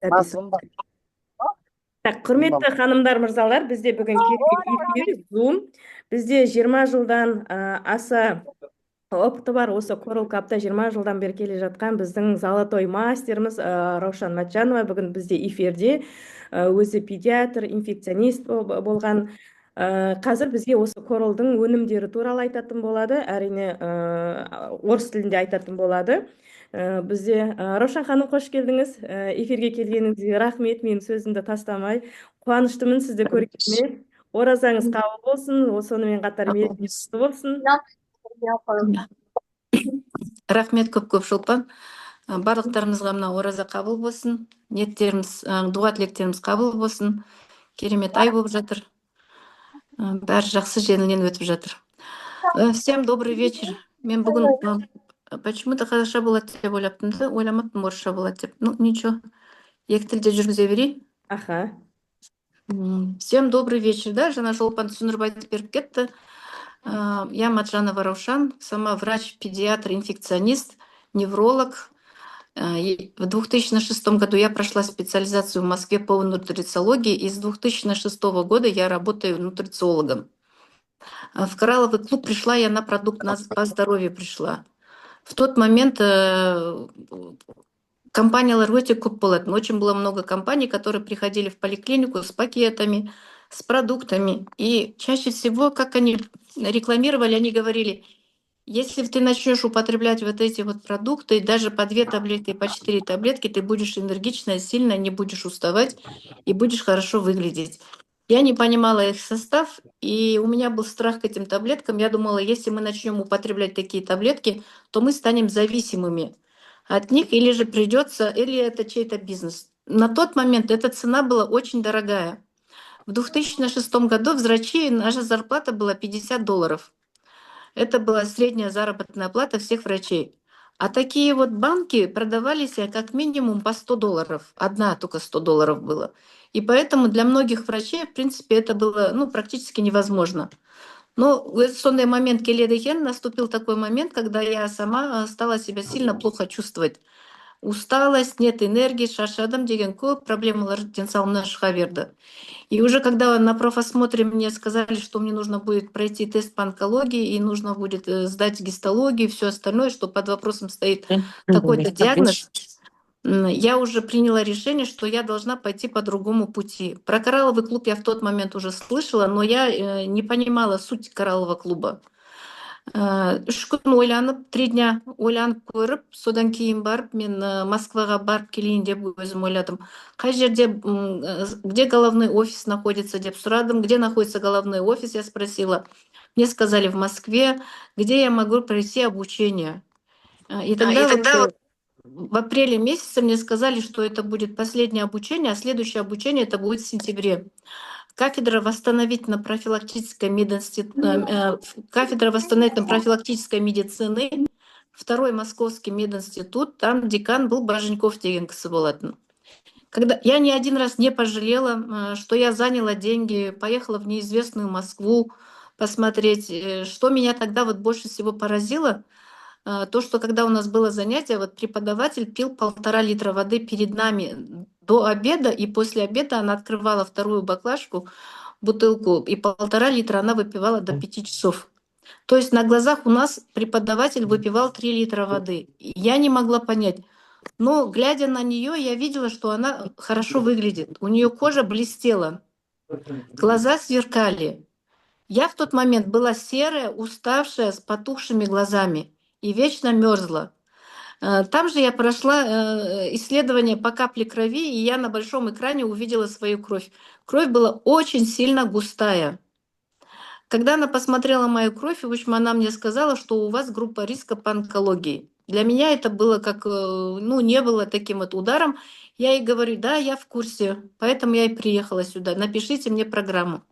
Запись. Так, құрметті ханымдар, мырзалар, бізде бүгін эфир, Zoom. Бізде 20 жылдан аса опыты бар осы Coral Cup'та 20 жылдан бері келе жатқан біздің золотой мастеріміз Раушан Матжанова бүгін бізде эфирде. Өзі педиатр, инфекционист болған. Қазір бізге осы Coral'дың өнімдері туралы айтатын болады, әрине орыс тілінде айтатын болады. Бізде Раушан ханым, қош келдіңіз. Эфирге келгеніңізге рахмет. Мен сөзімді тастамай қуаныштымын сізді көргеніме. Оразаңыз қабыл болсын, сонымен қатар мерекеңіз құтты болсын. Рахмет көп шолпан. Барлықтарымызға мына ораза қабыл болсын. Ниеттеріміз, дұға тілектеріміз қабыл болсын. Керемет ай болып жатыр. Бәрі жақсы жеңілден өтіп жатыр. Всем добрый вечер. Мен бүгін почему-то қазақша болады деп ойлаптым да, ойламаппын орысша болады деп. Ну, ничего. Екі тілде жүргізе берейін. Аха. Всем добрый вечер, да, жаңа Шолпан түсіндіріп айтып беріп кетті. Я Матжанова Раушан, сама врач-педиатр, инфекционист, невролог. В 2006 году я прошла специализацию в Москве по нутрициологии, и с 2006 года я работаю нутрициологом. В Коралловый клуб пришла я на продукт по здоровью пришла. В тот момент компаниялар өте көп болатын. Очень было много компаний, которые приходили в поликлинику с пакетами, с продуктами. И чаще всего, как они рекламировали, они говорили: если ты начнешь употреблять вот эти вот продукты, даже по 2 таблетки, по 4 таблетки, ты будешь энергичная, сильная, не будешь уставать и будешь хорошо выглядеть. Я не понимала их состав, и у меня был страх к этим таблеткам. Я думала, если мы начнем употреблять такие таблетки, то мы станем зависимыми от них, или же придется, или это чей-то бизнес. На тот момент эта цена была очень дорогая. В 2006 году в врачей наша зарплата была $50. Это была средняя заработная плата всех врачей. А такие вот банки продавались как минимум по $100. Одна только $100 было. И поэтому для многих врачей, в принципе, это было практически невозможно. Но в сонный момент келедеген наступил такой момент, когда я сама стала себя сильно плохо чувствовать. Усталость, нет энергии, шаршадым деген көп проблемалар денсаулығымнан шыға берді. И уже когда на профосмотре мне сказали, что мне нужно будет пройти тест по онкологии и нужно будет сдать гистологию и все остальное, что под вопросом стоит такой-то диагноз, я уже приняла решение, что я должна пойти по другому пути. Про Коралловый клуб я в тот момент уже слышала, но я не понимала суть Кораллового клуба. 3 күн ойланып, 3 дня ойланып көріп, содан кейін барып, мен Москваға барып келейін деп өзім ойладым. Қай жерде, где головной офис находится деп сұрадым. Где находится головной офис, я спросила. Мне сказали в Москве. Где я могу пройти обучение? И тогда в апреле месяце мне сказали, что это будет последнее обучение, а следующее обучение это будет в сентябре. Кафедра восстановительно-профилактической медицины, второй Московский мединститут, там декан был Боженьков деген кісі болатын. Когда я ни один раз не пожалела, что я заняла деньги, поехала в неизвестную Москву посмотреть. Что меня тогда вот больше всего поразило, то, что когда у нас было занятие, вот преподаватель пил 1,5 литра воды перед нами до обеда, и после обеда она открывала вторую баклажку, бутылку, и 1,5 литра она выпивала до 5 часов. То есть на глазах у нас преподаватель выпивал 3 литра воды. Я не могла понять. Но глядя на нее, я видела, что она хорошо выглядит. У нее кожа блестела, глаза сверкали. Я в тот момент была серая, уставшая, с потухшими глазами и вечно мерзла. Там же я прошла исследование по капле крови, и я на большом экране увидела свою кровь. Кровь была очень сильно густая. Когда она посмотрела мою кровь, в общем, она мне сказала, что у вас группа риска по онкологии. Для меня это было как, не было таким вот ударом. Я ей говорю: да, я в курсе, поэтому я и приехала сюда. Напишите мне программу.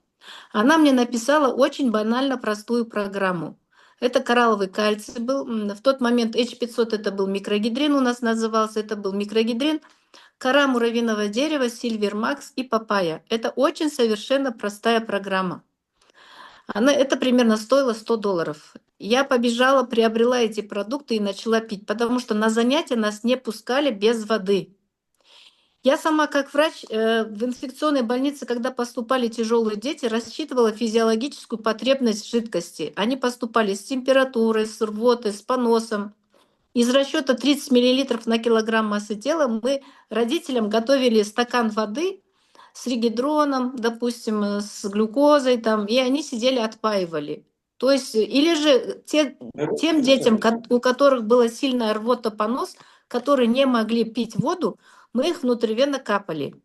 Она мне написала очень банально простую программу. Это коралловый кальций был. В тот момент H500 это был микрогидрин у нас назывался. Это был микрогидрин, кора муравьиного дерева, Сильвер Макс и папайя. Это очень совершенно простая программа. Это примерно стоило $100. Я побежала, приобрела эти продукты и начала пить, потому что на занятия нас не пускали без воды. Я сама как врач в инфекционной больнице, когда поступали тяжелые дети, рассчитывала физиологическую потребность в жидкости. Они поступали с температурой, с рвотой, с поносом. Из расчета 30 миллилитров на килограмм массы тела мы родителям готовили стакан воды с регидроном, допустим, с глюкозой, там, и они сидели, отпаивали. То есть, или же тем детям, у которых была сильная рвота, понос, которые не могли пить воду, мы их внутривенно капали.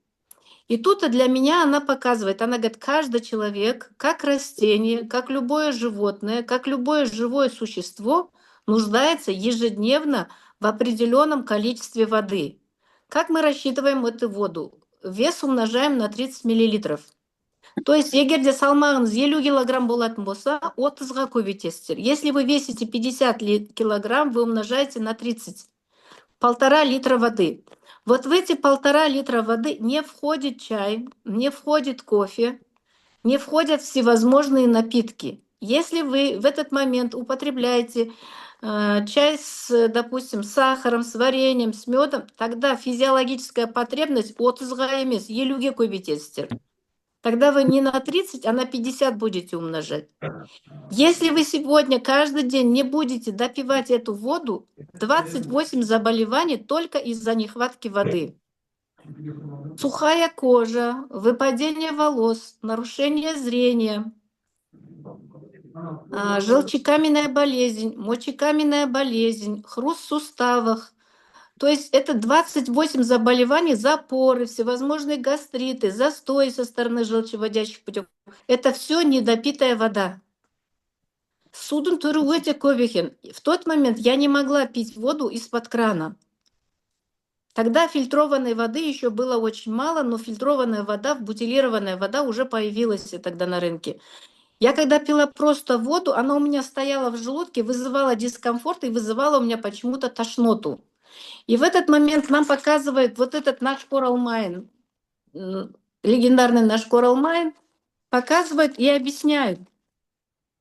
И тут для меня она показывает, она говорит, каждый человек, как растение, как любое животное, как любое живое существо, нуждается ежедневно в определенном количестве воды. Как мы рассчитываем эту воду? Вес умножаем на 30 миллилитров. То есть, егерде салмағыңыз 50 килограмм болатын болса, 30-ға көбейтесіздер. Если вы весите 50 килограмм, вы умножаете на 30. 1,5 литра воды. Вот в эти 1,5 литра воды не входит чай, не входит кофе, не входят всевозможные напитки. Если вы в этот момент употребляете чай с, допустим, с сахаром, с вареньем, с медом, тогда физиологическая потребность от емес, елуге көбейтесіздер. Тогда вы не на 30, а на 50 будете умножать. Если вы сегодня каждый день не будете допивать эту воду, 28 заболеваний только из-за нехватки воды. Сухая кожа, выпадение волос, нарушение зрения, желчекаменная болезнь, мочекаменная болезнь, хруст в суставах. То есть это 28 заболеваний, запоры, всевозможные гастриты, застой со стороны желчеводящих путей. Это все недопитая вода. Судың түрі өте көп екен. В тот момент я не могла пить воду из-под крана. Тогда фильтрованной воды еще было очень мало, но фильтрованная вода, бутилированная вода уже появилась тогда на рынке. Я когда пила просто воду, она у меня стояла в желудке, вызывала дискомфорт и вызывала у меня почему-то тошноту. И в этот момент нам показывает вот этот наш Coral Mine, легендарный наш Coral Mine, показывает и объясняет,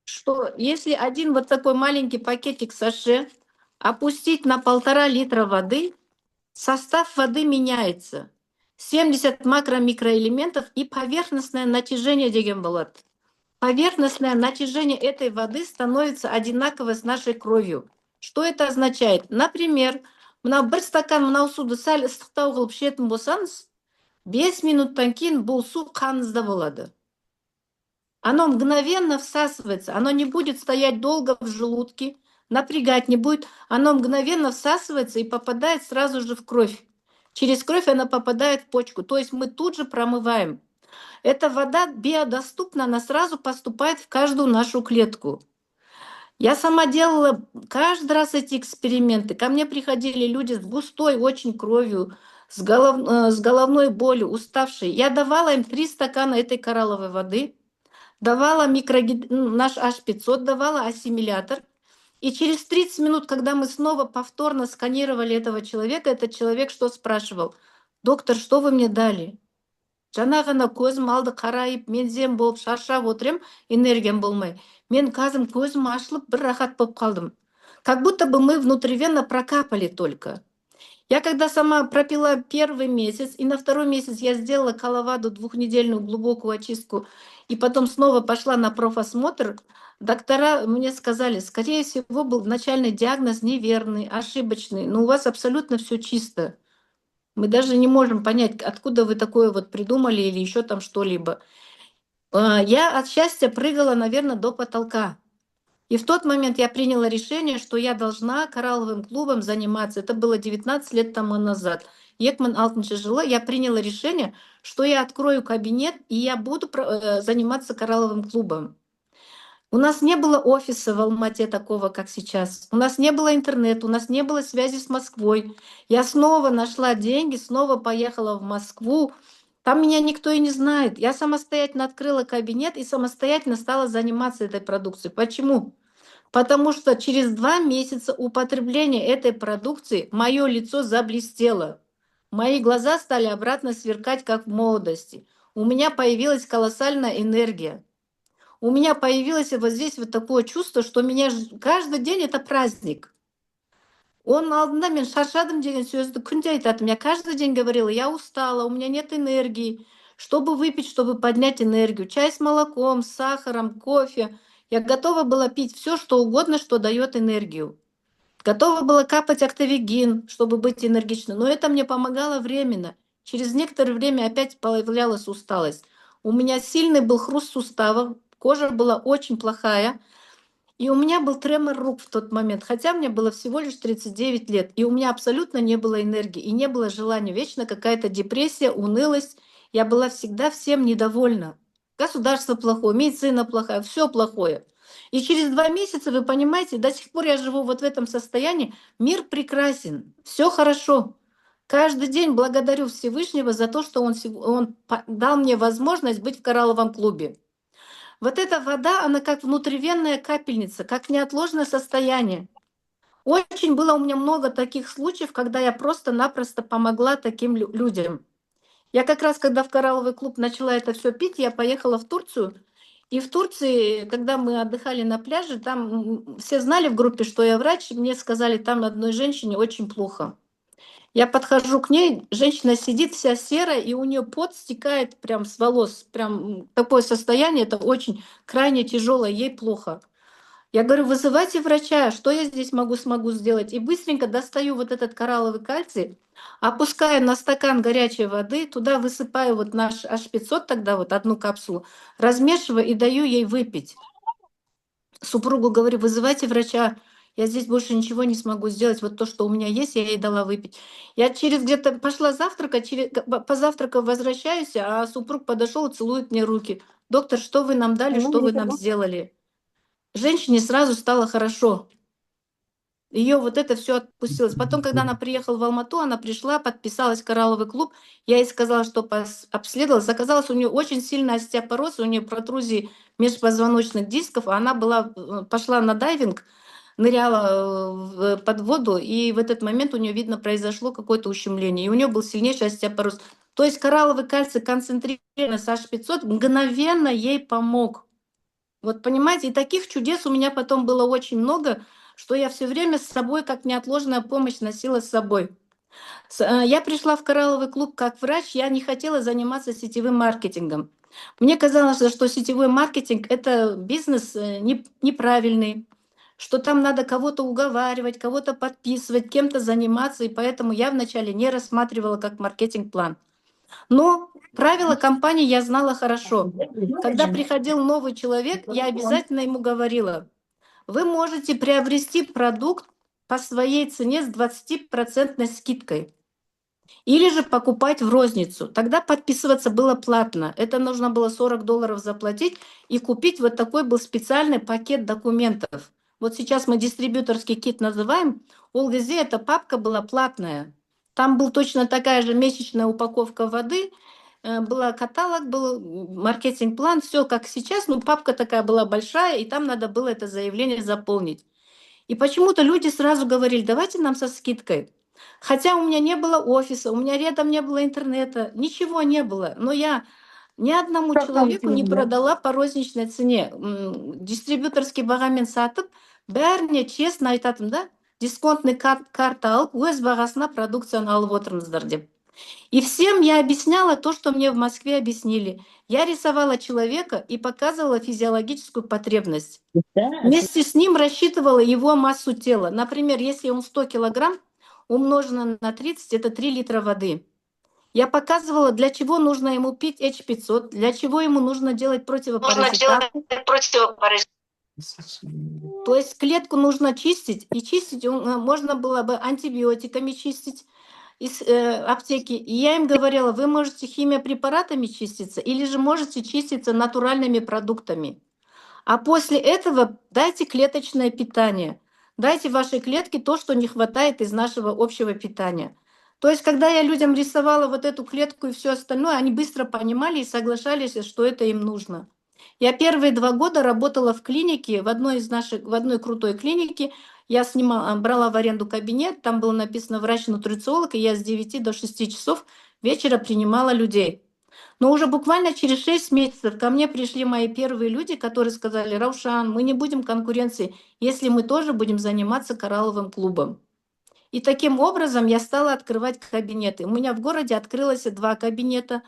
что если один вот такой маленький пакетик саше опустить на 1,5 литра воды, состав воды меняется. 70 макро-микроэлементов и поверхностное натяжение деген болады. Поверхностное натяжение этой воды становится одинаково с нашей кровью. Что это означает? Например, мынау бір стакан мынау суды сәл ыстықтау қылып ішетін болсаңыз, 5 минуттан кейін бұл су қаныңызда болады. Оно мгновенно всасывается, оно не будет стоять долго в желудке, напрягать не будет, оно мгновенно всасывается и попадает сразу же в кровь. Через кровь она попадает в почку, то есть мы тут же промываем. Эта вода биодоступна, она сразу поступает в каждую нашу клетку. Я сама делала каждый раз эти эксперименты. Ко мне приходили люди с густой очень кровью, с головной болью, уставшие. Я давала им 3 стакана этой коралловой воды, давала наш H500, давала ассимилятор. И через 30 минут, когда мы снова повторно сканировали этого человека, этот человек что спрашивал? Доктор, что вы мне дали? Жаңа ғана көзім алды қарайып, мензем болып шаршап отырем, энергиям болмай. Мен қазір көзім ашылып, бір рахат болып қалдым. Как будто бы мы внутривенно прокапали только. Я когда сама пропила 1 месяц, и на 2 месяц я сделала коловаду 2-недельную глубокую очистку, и потом снова пошла на профосмотр, доктора мне сказали, скорее всего, был начальный диагноз неверный, ошибочный, но у вас абсолютно все чисто. Мы даже не можем понять, откуда вы такое вот придумали или еще там что-либо. Я от счастья прыгала, наверное, до потолка. И в тот момент я приняла решение, что я должна коралловым клубом заниматься. Это было 19 лет тому назад. Екман алтыншы жылы я приняла решение, что я открою кабинет и я буду заниматься коралловым клубом. У нас не было офиса в Алмате такого, как сейчас. У нас не было интернета, у нас не было связи с Москвой. Я снова нашла деньги, снова поехала в Москву. Там меня никто и не знает. Я самостоятельно открыла кабинет и самостоятельно стала заниматься этой продукцией. Почему? Потому что через 2 месяца употребления этой продукции мое лицо заблестело. Мои глаза стали обратно сверкать, как в молодости. У меня появилась колоссальная энергия. У меня появилось вот здесь вот такое чувство, что меня каждый день это праздник. Он алдында мен шаршадым деген сөзді күнде айтатын. Я каждый день говорила, я устала, у меня нет энергии. Чтобы выпить, чтобы поднять энергию. Чай с молоком, с сахаром, кофе. Я готова была пить все, что угодно, что дает энергию. Готова была капать октавигин, чтобы быть энергичной. Но это мне помогало временно. Через некоторое время опять появлялась усталость. У меня сильный был хруст суставов, кожа была очень плохая. И у меня был тремор рук в тот момент, хотя мне было всего лишь 39 лет, и у меня абсолютно не было энергии, и не было желания, вечно какая-то депрессия, унылость. Я была всегда всем недовольна. Государство плохое, медицина плохая, все плохое. И через 2 месяца, вы понимаете, до сих пор я живу вот в этом состоянии. Мир прекрасен, все хорошо. Каждый день благодарю Всевышнего за то, что он дал мне возможность быть в коралловом клубе. Вот эта вода, она как внутривенная капельница, как неотложное состояние. Очень было у меня много таких случаев, когда я просто-напросто помогла таким людям. Я как раз, когда в коралловый клуб начала это все пить, я поехала в Турцию. И в Турции, когда мы отдыхали на пляже, там все знали в группе, что я врач, и мне сказали, там одной женщине очень плохо. Я подхожу к ней, женщина сидит вся серая, и у нее пот стекает прям с волос. Прям такое состояние, это очень крайне тяжелое, ей плохо. Я говорю, вызывайте врача, что я здесь смогу сделать? И быстренько достаю вот этот коралловый кальций, опускаю на стакан горячей воды, туда высыпаю вот наш H500 тогда, вот одну капсулу, размешиваю и даю ей выпить. Супругу говорю, вызывайте врача, я здесь больше ничего не смогу сделать, вот то, что у меня есть, я ей дала выпить. Я через где-то пошла завтракать, позавтракав возвращаюсь, а супруг подошел и целует мне руки. Доктор, что вы нам дали, что вы нам сделали? Женщине сразу стало хорошо. Ее вот это все отпустилось. Потом, когда она приехала в Алмату, она пришла, подписалась в коралловый клуб. Я ей сказала, что обследовалась. Оказалось, у нее очень сильный остеопороз, у нее протрузии межпозвоночных дисков. А она пошла на дайвинг, ныряла под воду, и в этот момент у нее, видно, произошло какое-то ущемление. И у нее был сильнейший остеопороз. То есть коралловый кальций концентрированный с H500 мгновенно ей помог. Вот понимаете, и таких чудес у меня потом было очень много, что я все время с собой, как неотложная помощь, носила с собой. Я пришла в коралловый клуб как врач, я не хотела заниматься сетевым маркетингом. Мне казалось, что сетевой маркетинг — это бизнес неправильный, что там надо кого-то уговаривать, кого-то подписывать, кем-то заниматься, и поэтому я вначале не рассматривала как маркетинг-план. Но правила компании я знала хорошо. Когда приходил новый человек, я обязательно ему говорила, вы можете приобрести продукт по своей цене с 20% скидкой. Или же покупать в розницу. Тогда подписываться было платно. Это нужно было $40 заплатить и купить вот такой был специальный пакет документов. Вот сейчас мы дистрибьюторский кит называем. У ЛГЗ эта папка была платная. Там был точно такая же месячная упаковка воды, была каталог, был маркетинг-план, все как сейчас, но папка такая была большая, и там надо было это заявление заполнить. И почему-то люди сразу говорили, давайте нам со скидкой. Хотя у меня не было офиса, у меня рядом не было интернета, ничего не было. Но я ни одному человеку не продала по розничной цене. Дистрибьюторский бағамен сатып, бәріне честно айтатым да, дисконтный карта алып, өз бағасына продукцияны алып отырыңыздар деп. И всем я объясняла то, что мне в Москве объяснили. Я рисовала человека и показывала физиологическую потребность. Вместе с ним рассчитывала его массу тела. Например, если он 100 килограмм, умножено на 30, это 3 литра воды. Я показывала, для чего нужно ему пить H500, для чего ему нужно делать противопаразитарку. То есть клетку нужно чистить, и чистить можно было бы антибиотиками чистить из аптеки. И я им говорила, вы можете химиопрепаратами чиститься, или же можете чиститься натуральными продуктами. А после этого дайте клеточное питание. Дайте вашей клетке то, что не хватает из нашего общего питания. То есть, когда я людям рисовала вот эту клетку и все остальное, они быстро понимали и соглашались, что это им нужно. Я первые 2 года работала в клинике, в одной крутой клинике. Я брала в аренду кабинет, там было написано врач-нутрициолог, и я с 9 до 6 часов вечера принимала людей. Но уже буквально через 6 месяцев ко мне пришли мои первые люди, которые сказали, Раушан, мы не будем конкуренции, если мы тоже будем заниматься коралловым клубом. И таким образом я стала открывать кабинеты. У меня в городе открылось 2 кабинета,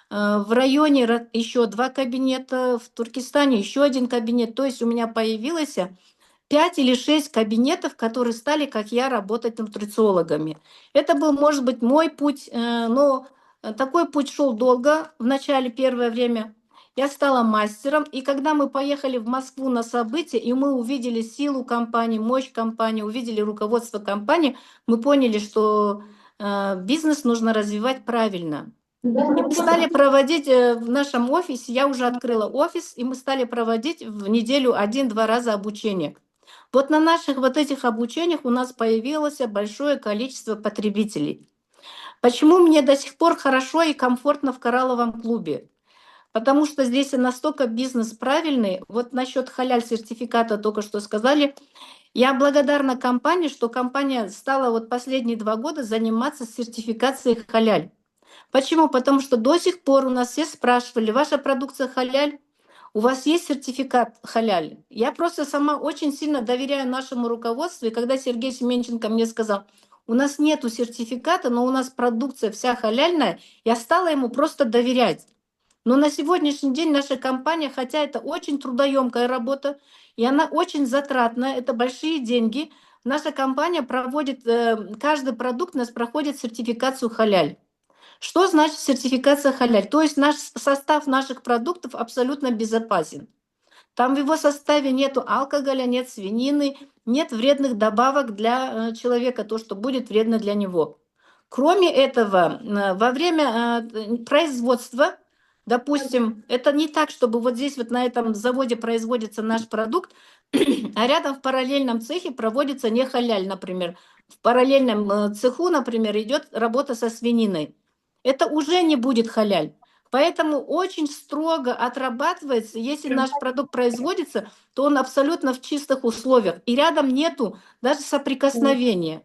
в районе еще 2 кабинета, в Туркестане еще 1 кабинет. То есть у меня появилось 5 или 6 кабинетов, которые стали, как я, работать нутрициологами. Это был, может быть, мой путь, но такой путь шел долго. В начале, первое время я стала мастером, и когда мы поехали в Москву на событие, и мы увидели силу компании, мощь компании, увидели руководство компании, мы поняли, что бизнес нужно развивать правильно. И мы стали проводить в нашем офисе, я уже открыла офис, и мы стали проводить в неделю 1-2 раза обучение. Вот на наших вот этих обучениях у нас появилось большое количество потребителей. Почему мне до сих пор хорошо и комфортно в коралловом клубе? Потому что здесь настолько бизнес правильный. Вот насчет халяль-сертификата только что сказали. Я благодарна компании, что компания стала вот последние 2 года заниматься сертификацией халяль. Почему? Потому что до сих пор у нас все спрашивали, ваша продукция халяль? У вас есть сертификат халяль? Я просто сама очень сильно доверяю нашему руководству. И когда Сергей Семенченко мне сказал, у нас нету сертификата, но у нас продукция вся халяльная, я стала ему просто доверять. Но на сегодняшний день наша компания, хотя это очень трудоемкая работа, и она очень затратная, это большие деньги, наша компания проводит, каждый продукт у нас проходит сертификацию халяль. Что значит сертификация халяль? То есть наш состав наших продуктов абсолютно безопасен. Там в его составе нет алкоголя, нет свинины, нет вредных добавок для человека, то, что будет вредно для него. Кроме этого, во время производства, допустим, это не так, чтобы вот здесь вот на этом заводе производится наш продукт, а рядом в параллельном цехе проводится не халяль, например. В параллельном цеху, например, идет работа со свининой. Это уже не будет халяль. Поэтому очень строго отрабатывается, если наш продукт производится, то он абсолютно в чистых условиях. И рядом нету даже соприкосновения.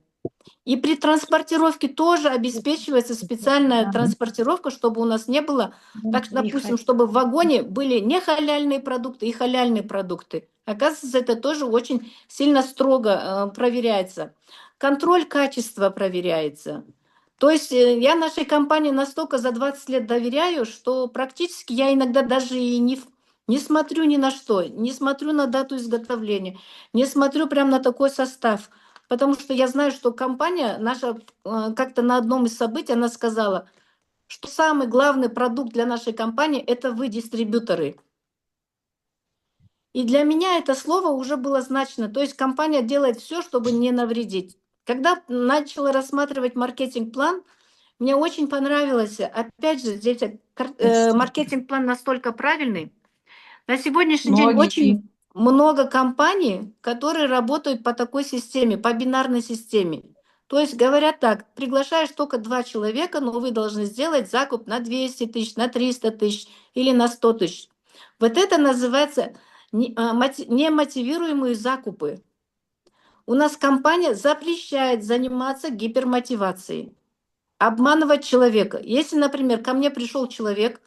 И при транспортировке тоже обеспечивается специальная транспортировка, чтобы у нас не было, так, допустим, чтобы в вагоне были не халяльные продукты и халяльные продукты. Оказывается, это тоже очень сильно строго проверяется. Контроль качества проверяется. То есть я нашей компании настолько за 20 лет доверяю, что практически я иногда даже и не смотрю ни на что, не смотрю на дату изготовления, не смотрю прямо на такой состав. Потому что я знаю, что компания наша как-то на одном из событий она сказала, что самый главный продукт для нашей компании – это вы, дистрибьюторы. И для меня это слово уже было значно. То есть компания делает все, чтобы не навредить. Когда начала рассматривать маркетинг-план, мне очень понравилось. Опять же, здесь маркетинг-план настолько правильный. На сегодняшний день очень много компаний, которые работают по такой системе, по бинарной системе. То есть говорят так, приглашаешь только 2 человека, но вы должны сделать закуп на 200 тысяч, на 300 тысяч или на 100 тысяч. Вот это называется немотивируемые закупы. У нас компания запрещает заниматься гипермотивацией, обманывать человека. Если, например, ко мне пришел человек,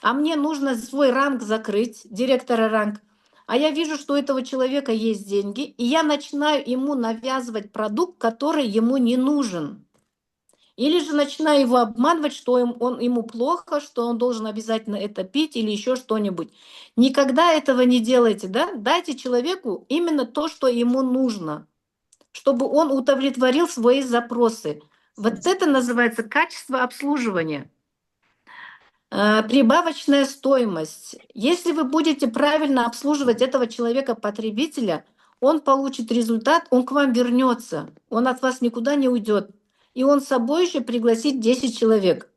а мне нужно свой ранг закрыть, директора ранг, а я вижу, что у этого человека есть деньги, и я начинаю ему навязывать продукт, который ему не нужен. Или же начинаю его обманывать, что ему плохо, что он должен обязательно это пить или еще что-нибудь. Никогда этого не делайте, да? Дайте человеку именно то, что ему нужно, чтобы он удовлетворил свои запросы. Вот это называется качество обслуживания. Прибавочная стоимость. Если вы будете правильно обслуживать этого человека-потребителя, он получит результат, он к вам вернется, он от вас никуда не уйдет. И он с собой еще пригласит 10 человек.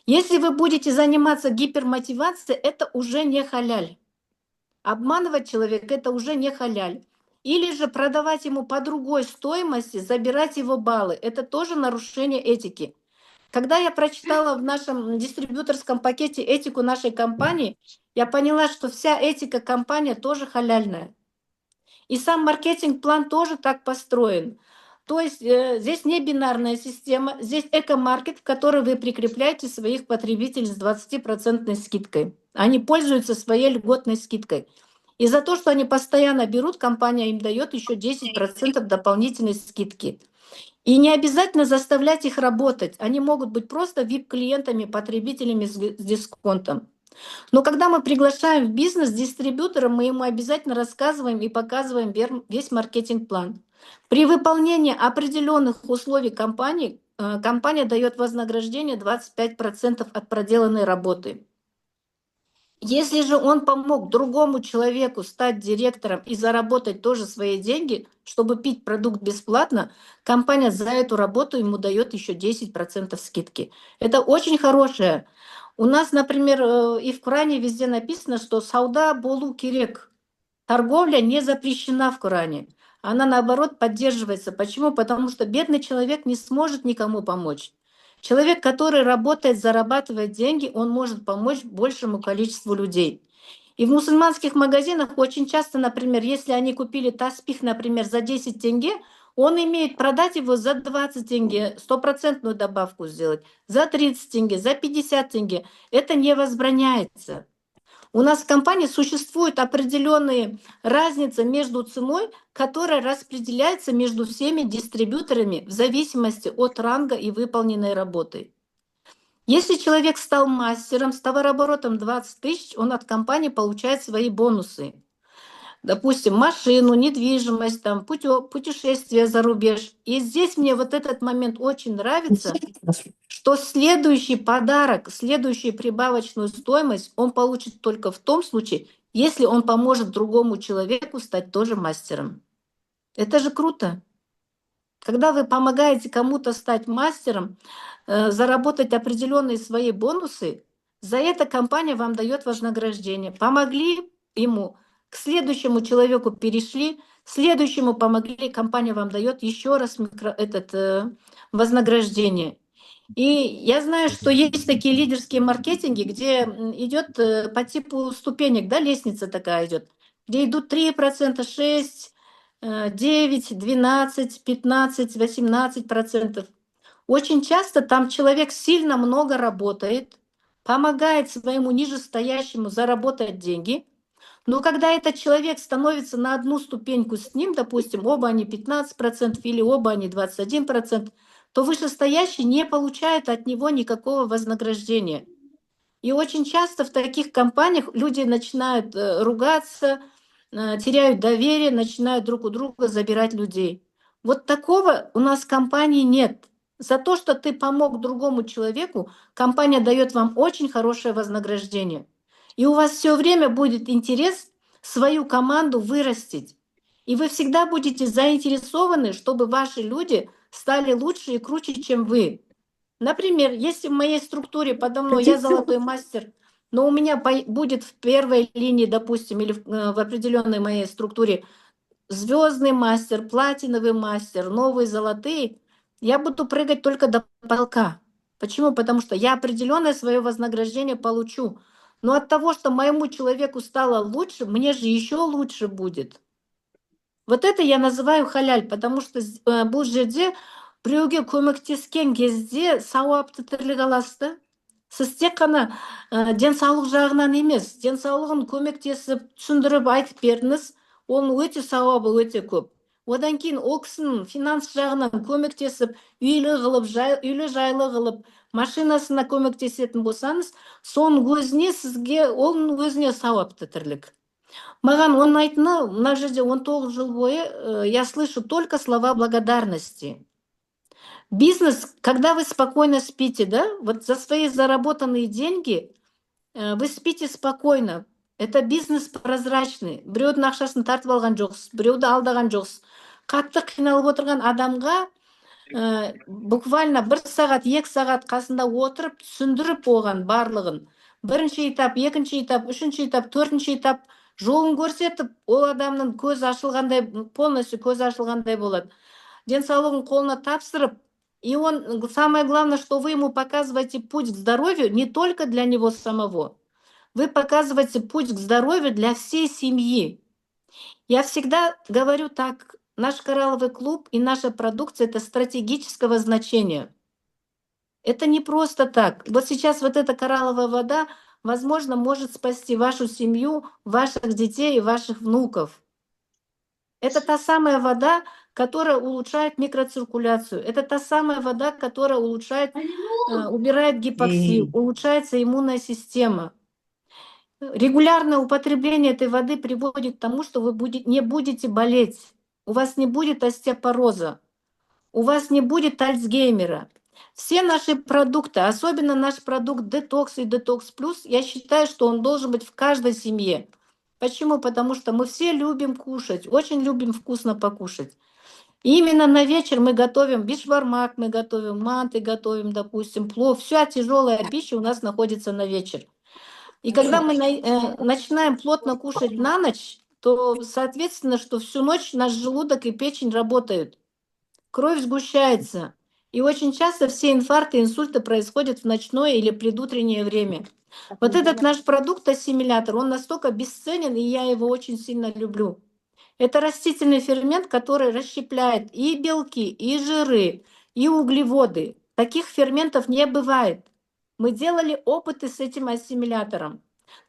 Если вы будете заниматься гипермотивацией, это уже не халяль. Обманывать человека – это уже не халяль. Или же продавать ему по другой стоимости, забирать его баллы – это тоже нарушение этики. Когда я прочитала в нашем дистрибьюторском пакете этику нашей компании, я поняла, что вся этика компании тоже халяльная. И сам маркетинг-план тоже так построен. То есть здесь не бинарная система, здесь эко-маркет, в который вы прикрепляете своих потребителей с 20% скидкой. Они пользуются своей льготной скидкой. И за то, что они постоянно берут, компания им дает еще 10% дополнительной скидки. И не обязательно заставлять их работать. Они могут быть просто VIP-клиентами, потребителями с дисконтом. Но когда мы приглашаем в бизнес дистрибьютора, мы ему обязательно рассказываем и показываем весь маркетинг-план. При выполнении определенных условий компании, компания дает вознаграждение 25% от проделанной работы. Если же он помог другому человеку стать директором и заработать тоже свои деньги, чтобы пить продукт бесплатно, компания за эту работу ему дает еще 10% скидки. Это очень хорошее. У нас, например, и в Коране везде написано, что сауда болу керек. Торговля не запрещена в Коране. Она, наоборот, поддерживается. Почему? Потому что бедный человек не сможет никому помочь. Человек, который работает, зарабатывает деньги, он может помочь большему количеству людей. И в мусульманских магазинах очень часто, например, если они купили таспих, например, за 10 тенге, он имеет продать его за 20 тенге, стопроцентную добавку сделать, за 30 тенге, за 50 тенге. Это не возбраняется. У нас в компании существует определенная разница между ценой, которая распределяется между всеми дистрибьюторами в зависимости от ранга и выполненной работы. Если человек стал мастером с товарооборотом 20 тысяч, он от компании получает свои бонусы. Допустим, машину, недвижимость, там, путешествие за рубеж. И здесь мне вот этот момент очень нравится, что следующий подарок, следующую прибавочную стоимость он получит только в том случае, если он поможет другому человеку стать тоже мастером. Это же круто. Когда вы помогаете кому-то стать мастером, заработать определенные свои бонусы, за это компания вам дает вознаграждение. Помогли ему, к следующему человеку перешли, следующему помогли, компания вам дает еще раз вознаграждение. И я знаю, что есть такие лидерские маркетинги, где идет по типу ступенек, да, лестница такая идет, где идут 3%, 6%, 9, 12, 15, 18%. Очень часто там человек сильно много работает, помогает своему нижестоящему заработать деньги, но когда этот человек становится на одну ступеньку с ним, допустим, оба они 15% или оба они 21%, то вышестоящий не получает от него никакого вознаграждения. И очень часто в таких компаниях люди начинают ругаться, теряют доверие, начинают друг у друга забирать людей. Вот такого у нас в компании нет. За то, что ты помог другому человеку, компания дает вам очень хорошее вознаграждение. И у вас все время будет интерес свою команду вырастить. И вы всегда будете заинтересованы, чтобы ваши люди стали лучше и круче, чем вы. Например, если в моей структуре подо мной я золотой мастер, но у меня будет в первой линии, допустим, или в определенной моей структуре звездный мастер, платиновый мастер, новые золотые, я буду прыгать только до потолка. Почему? Потому что я определенное свое вознаграждение получу. Но от того, что моему человеку стало лучше, мне же еще лучше будет. Вот это я называю халяль, потому что бұл жерде біреуге көмектескен кезде сауапты тірлік аласыз да. Сіз тек қана денсаулық жағынан емес, денсаулығын көмектесіп, түсіндіріп айтып бердіңіз, оның өте сауабы өте көп. Одан кейін ол кісінің финанс жағынан көмектесіп, үйлі жайлы қылып, машинасына көмектесетін болсаңыз, соның өзіне сізге, оның өзіне сауапты тірлік. Маған ұнайтыны, мына жерде 19 жыл бойы я слышу только слова благодарности. Бизнес, когда вы спокойно спите, да, вот за свои заработанные деньги вы спите спокойно. Это бизнес прозрачный. Біреудің ақшасын тартып алған жоқсыз, біреуді алдаған жоқсыз. Қатты қиналып отырған адамға буквально 1 сағат, 2 сағат қасында отырып, түсіндіріп оған барлығын. Бірінші этап, екінші этап, үшінші этап, төртінші этап жолын көрсетіп, ол адамның көз ашылғандай, полностью көз ашылғандай болады. Денсаулығын қолына тапсырып, и он, самое главное, что вы ему показываете путь к здоровью не только для него самого, вы показываете путь к здоровью для всей семьи. Я всегда говорю так, наш коралловый клуб и наша продукция – это стратегического значения. Это не просто так. Вот сейчас вот эта коралловая вода, возможно, может спасти вашу семью, ваших детей и ваших внуков. Это та самая вода, которая улучшает микроциркуляцию. Это та самая вода, которая улучшает, убирает гипоксию, улучшается иммунная система. Регулярное употребление этой воды приводит к тому, что вы не будете болеть, у вас не будет остеопороза, у вас не будет Альцгеймера. Все наши продукты, особенно наш продукт Детокс и Детокс Плюс, я считаю, что он должен быть в каждой семье. Почему? Потому что мы все любим кушать, очень любим вкусно покушать. И именно на вечер мы готовим бишбармак, мы готовим манты, готовим, допустим, плов. Вся тяжелая пища у нас находится на вечер. И когда мы начинаем плотно кушать на ночь, то, соответственно, что всю ночь наш желудок и печень работают. Кровь сгущается. И очень часто все инфаркты, инсульты происходят в ночное или предутреннее время. Вот этот наш продукт ассимилятор, он настолько бесценен, и я его очень сильно люблю. Это растительный фермент, который расщепляет и белки, и жиры, и углеводы. Таких ферментов не бывает. Мы делали опыты с этим ассимилятором.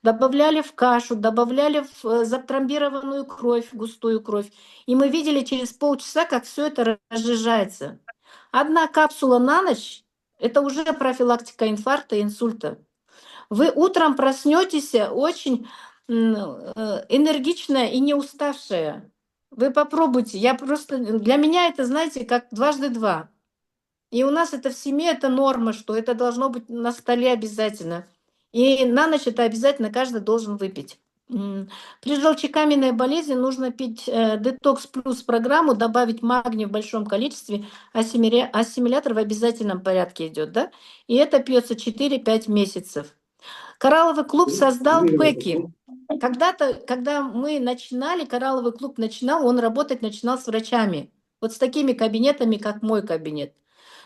Добавляли в кашу, добавляли в затрамбированную кровь, густую кровь. И мы видели через полчаса, как все это разжижается. Одна капсула на ночь — это уже профилактика инфаркта и инсульта. Вы утром проснетесь очень энергичная и не уставшая. Вы попробуйте. Для меня это, знаете, как дважды два. И у нас это в семье, это норма, что это должно быть на столе обязательно. И на ночь это обязательно каждый должен выпить. При желчекаменной болезни нужно пить детокс плюс программу, добавить магний в большом количестве, ассимилятор в обязательном порядке идет, да? И это пьется 4-5 месяцев. Коралловый клуб создал ПЭКи. Когда-то, когда мы начинали, Коралловый клуб начинал, он работать начинал с врачами. Вот с такими кабинетами, как мой кабинет.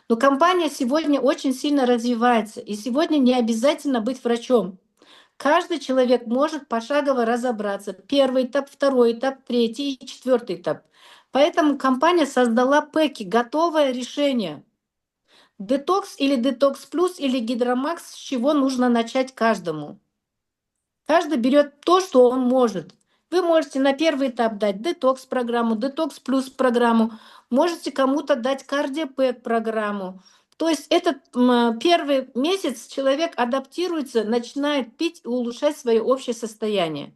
Но компания сегодня очень сильно развивается. И сегодня не обязательно быть врачом. Каждый человек может пошагово разобраться. Первый этап, второй этап, третий и четвертый этап. Поэтому компания создала ПЭКи, готовое решение. Детокс или детокс плюс или гидромакс, с чего нужно начать каждому. Каждый берет то, что он может. Вы можете на первый этап дать детокс-программу, детокс плюс программу, можете кому-то дать кардиопэк программу. То есть этот первый месяц человек адаптируется, начинает пить и улучшать свое общее состояние.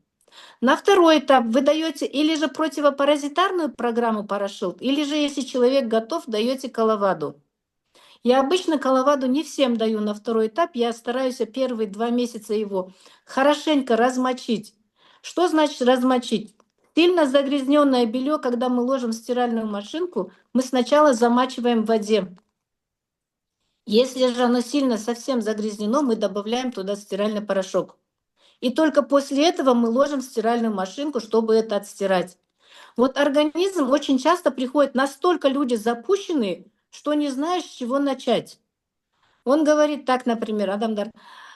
На второй этап вы даете или же противопаразитарную программу Парашилд, или же, если человек готов, даете Коловаду. Я обычно Коловаду не всем даю на второй этап, я стараюсь первые 2 месяца его хорошенько размочить. Что значит размочить? Сильно загрязненное белье, когда мы ложим в стиральную машинку, мы сначала замачиваем в воде. Если же оно сильно совсем загрязнено, мы добавляем туда стиральный порошок. И только после этого мы ложим в стиральную машинку, чтобы это отстирать. Вот организм очень часто приходит, настолько люди запущенные, что не знаешь, с чего начать. Он говорит так, например, Адамдар: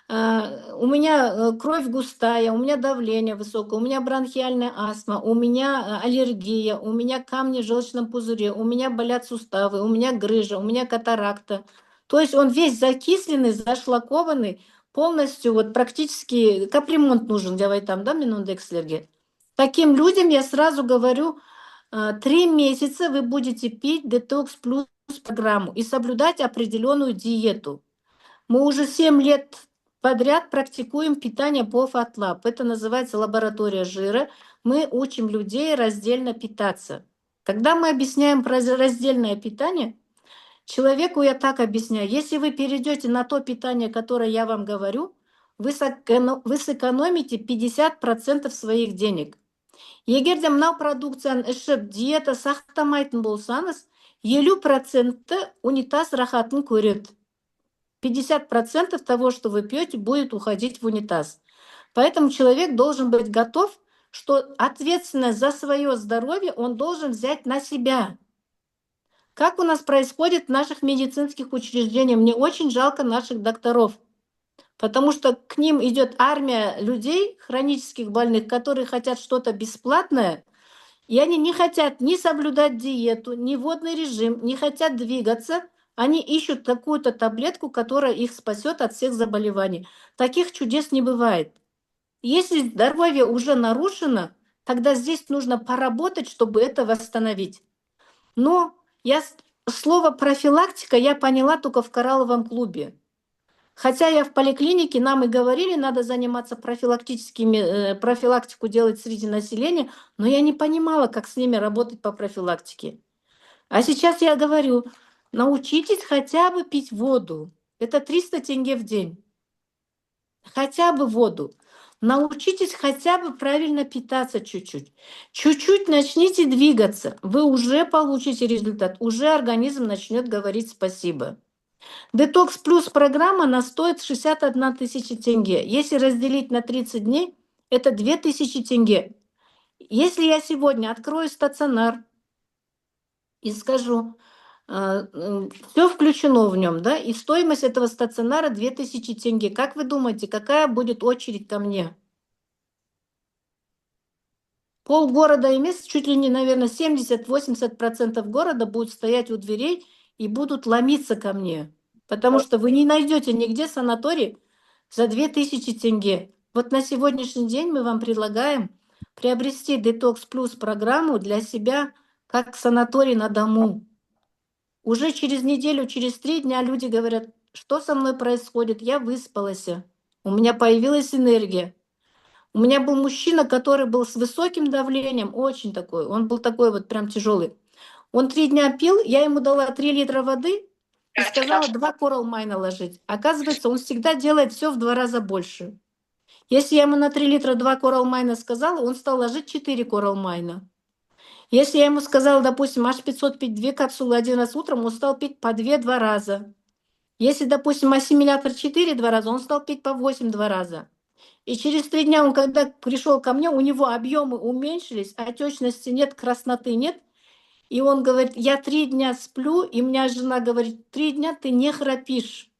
у меня кровь густая, у меня давление высокое, у меня бронхиальная астма, у меня аллергия, у меня камни в желчном пузыре, у меня болят суставы, у меня грыжа, у меня катаракта. То есть он весь закисленный, зашлакованный, полностью вот практически капремонт нужен, давай там, да, Минондекслерге. Таким людям я сразу говорю, 3 месяца вы будете пить детокс плюс программу и соблюдать определенную диету. Мы уже 7 лет подряд практикуем питание по FATLAB. Это называется лаборатория жира. Мы учим людей раздельно питаться. Когда мы объясняем про раздельное питание, человеку я так объясняю: если вы перейдете на то питание, которое я вам говорю, вы сэкономите 50% своих денег. Егер де мынау продукцияны ішіп диета сақтамайтын болсаңыз, 50% унитаз рахатын көреді. 50% того, что вы пьете, будет уходить в унитаз. Поэтому человек должен быть готов, что ответственность за свое здоровье он должен взять на себя. Как у нас происходит в наших медицинских учреждениях? Мне очень жалко наших докторов, потому что к ним идет армия людей, хронических больных, которые хотят что-то бесплатное, и они не хотят ни соблюдать диету, ни водный режим, не хотят двигаться. Они ищут какую-то таблетку, которая их спасет от всех заболеваний. Таких чудес не бывает. Если здоровье уже нарушено, тогда здесь нужно поработать, чтобы это восстановить. Но слово профилактика я поняла только в коралловом клубе. Хотя я в поликлинике, нам и говорили, надо заниматься профилактику делать среди населения, но я не понимала, как с ними работать по профилактике. А сейчас я говорю, научитесь хотя бы пить воду. Это 300 тенге в день. Хотя бы воду. Научитесь хотя бы правильно питаться чуть-чуть. Чуть-чуть начните двигаться. Вы уже получите результат. Уже организм начнет говорить спасибо. Детокс плюс программа, она стоит 61 тысяча тенге. Если разделить на 30 дней, это 2000 тенге. Если я сегодня открою стационар и скажу, все включено в нем, да, и стоимость этого стационара 2000 тенге, как вы думаете, какая будет очередь ко мне? Полгорода и месяц, чуть ли не, наверное, 70-80% города будут стоять у дверей и будут ломиться ко мне. Потому что вы не найдете нигде санаторий за 2000 тенге. Вот на сегодняшний день мы вам предлагаем приобрести Детокс Плюс программу для себя как санаторий на дому. Уже через неделю, через 3 дня люди говорят, что со мной происходит, я выспалась, у меня появилась энергия. У меня был мужчина, который был с высоким давлением, очень такой, он был такой вот прям тяжелый. Он 3 дня пил, я ему дала 3 литра воды и сказала 2 Coral Mine ложить. Оказывается, он всегда делает все в 2 раза больше. Если я ему на 3 литра 2 Coral Mine сказала, он стал ложить 4 Coral Mine. Если я ему сказала, допустим, H500 пить 2 капсулы 1 раз утром, он стал пить по 2 раза. Если, допустим, ассимилятор 4 2 раза, он стал пить по 8 2 раза. И через 3 дня он, когда пришел ко мне, у него объемы уменьшились, отечности нет, красноты нет. И он говорит, я 3 дня сплю, и у меня жена говорит, 3 дня ты не храпишь.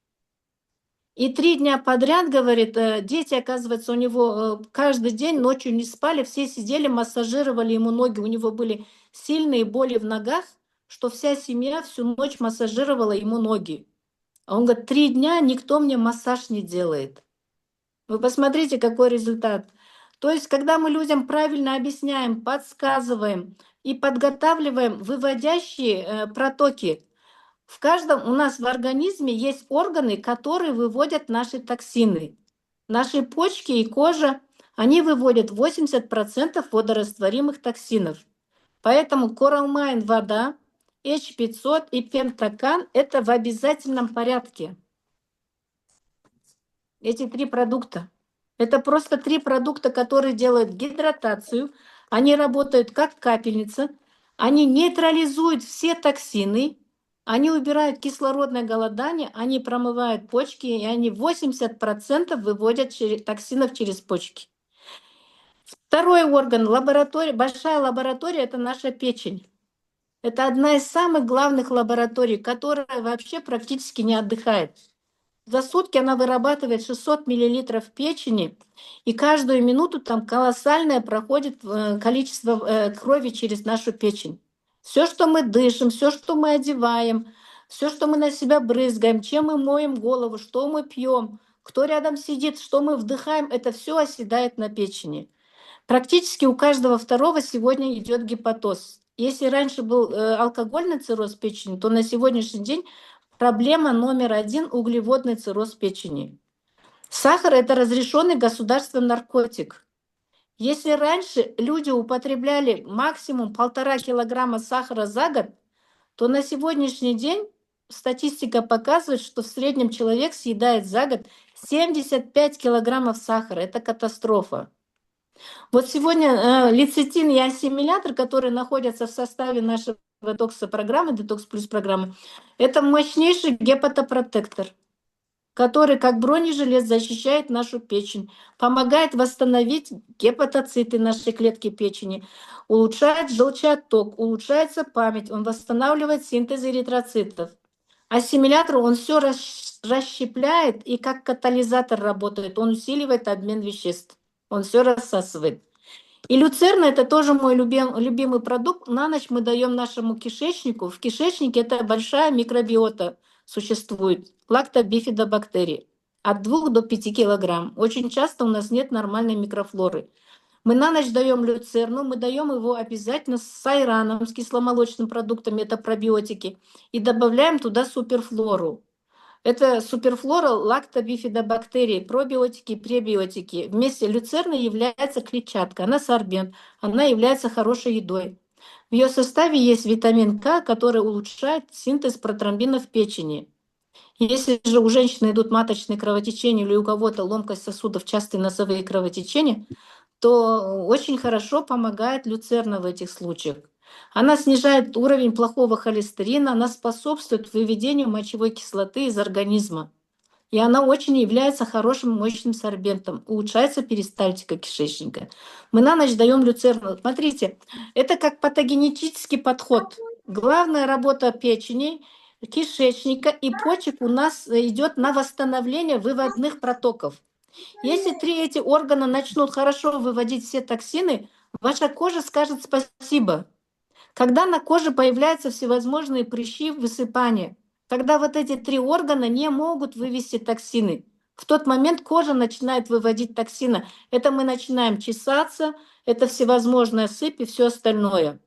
И 3 дня подряд, говорит, дети, оказывается, у него каждый день ночью не спали, все сидели, массажировали ему ноги, у него были сильные боли в ногах, что вся семья всю ночь массажировала ему ноги. А он говорит, 3 дня никто мне массаж не делает. Вы посмотрите, какой результат. То есть, когда мы людям правильно объясняем, подсказываем и подготавливаем выводящие протоки, в каждом у нас в организме есть органы, которые выводят наши токсины. Наши почки и кожа, они выводят 80% водорастворимых токсинов. Поэтому Coral Mine вода, H500 и Пентакан – это в обязательном порядке. Эти 3 продукта. Это просто 3 продукта, которые делают гидратацию. Они работают как капельница. Они нейтрализуют все токсины. Они убирают кислородное голодание. Они промывают почки. И они 80% выводят токсинов через почки. Второй орган, лаборатория, большая лаборатория – это наша печень. Это одна из самых главных лабораторий, которая вообще практически не отдыхает. За сутки она вырабатывает 600 миллилитров печени, и каждую минуту там колоссальное проходит количество крови через нашу печень. Все, что мы дышим, все, что мы одеваем, все, что мы на себя брызгаем, чем мы моем голову, что мы пьем, кто рядом сидит, что мы вдыхаем, это все оседает на печени. Практически у каждого второго сегодня идет гепатоз. Если раньше был алкогольный цирроз печени, то на сегодняшний день проблема номер 1 – углеводный цирроз печени. Сахар – это разрешенный государством наркотик. Если раньше люди употребляли максимум 1,5 килограмма сахара за год, то на сегодняшний день статистика показывает, что в среднем человек съедает за год 75 килограммов сахара. Это катастрофа. Вот сегодня лецитин и ассимилятор, которые находятся в составе нашего детокс-программы, детокс плюс программы, это мощнейший гепатопротектор, который как бронежилет защищает нашу печень, помогает восстановить гепатоциты нашей клетки печени, улучшает желчеотток, улучшается память, он восстанавливает синтез эритроцитов. Ассимилятор, он все расщепляет и как катализатор работает, он усиливает обмен веществ, он все рассасывает. И люцерна – это тоже мой любимый продукт. На ночь мы даем нашему кишечнику. В кишечнике это большая микробиота существует, лактобифидобактерии, от 2 до 5 килограмм. Очень часто у нас нет нормальной микрофлоры. Мы на ночь даем люцерну, мы даем его обязательно с айраном, с кисломолочными продуктами, это пробиотики, и добавляем туда суперфлору. Это суперфлора лактобифидобактерии, пробиотики и пребиотики. Вместе люцерна является клетчатка, она сорбент, она является хорошей едой. В ее составе есть витамин К, который улучшает синтез протромбина в печени. Если же у женщины идут маточные кровотечения или у кого-то ломкость сосудов, частые носовые кровотечения, то очень хорошо помогает люцерна в этих случаях. Она снижает уровень плохого холестерина, она способствует выведению мочевой кислоты из организма. И она очень является хорошим мощным сорбентом. Улучшается перистальтика кишечника. Мы на ночь даем люцерну. Смотрите, это как патогенетический подход. Главная работа печени, кишечника и почек у нас идет на восстановление выводных протоков. Если три эти органа начнут хорошо выводить все токсины, ваша кожа скажет спасибо. Когда на коже появляются всевозможные прыщи, высыпания, когда вот эти три органа не могут вывести токсины, в тот момент кожа начинает выводить токсины. Это мы начинаем чесаться, это всевозможная сыпь и все остальное.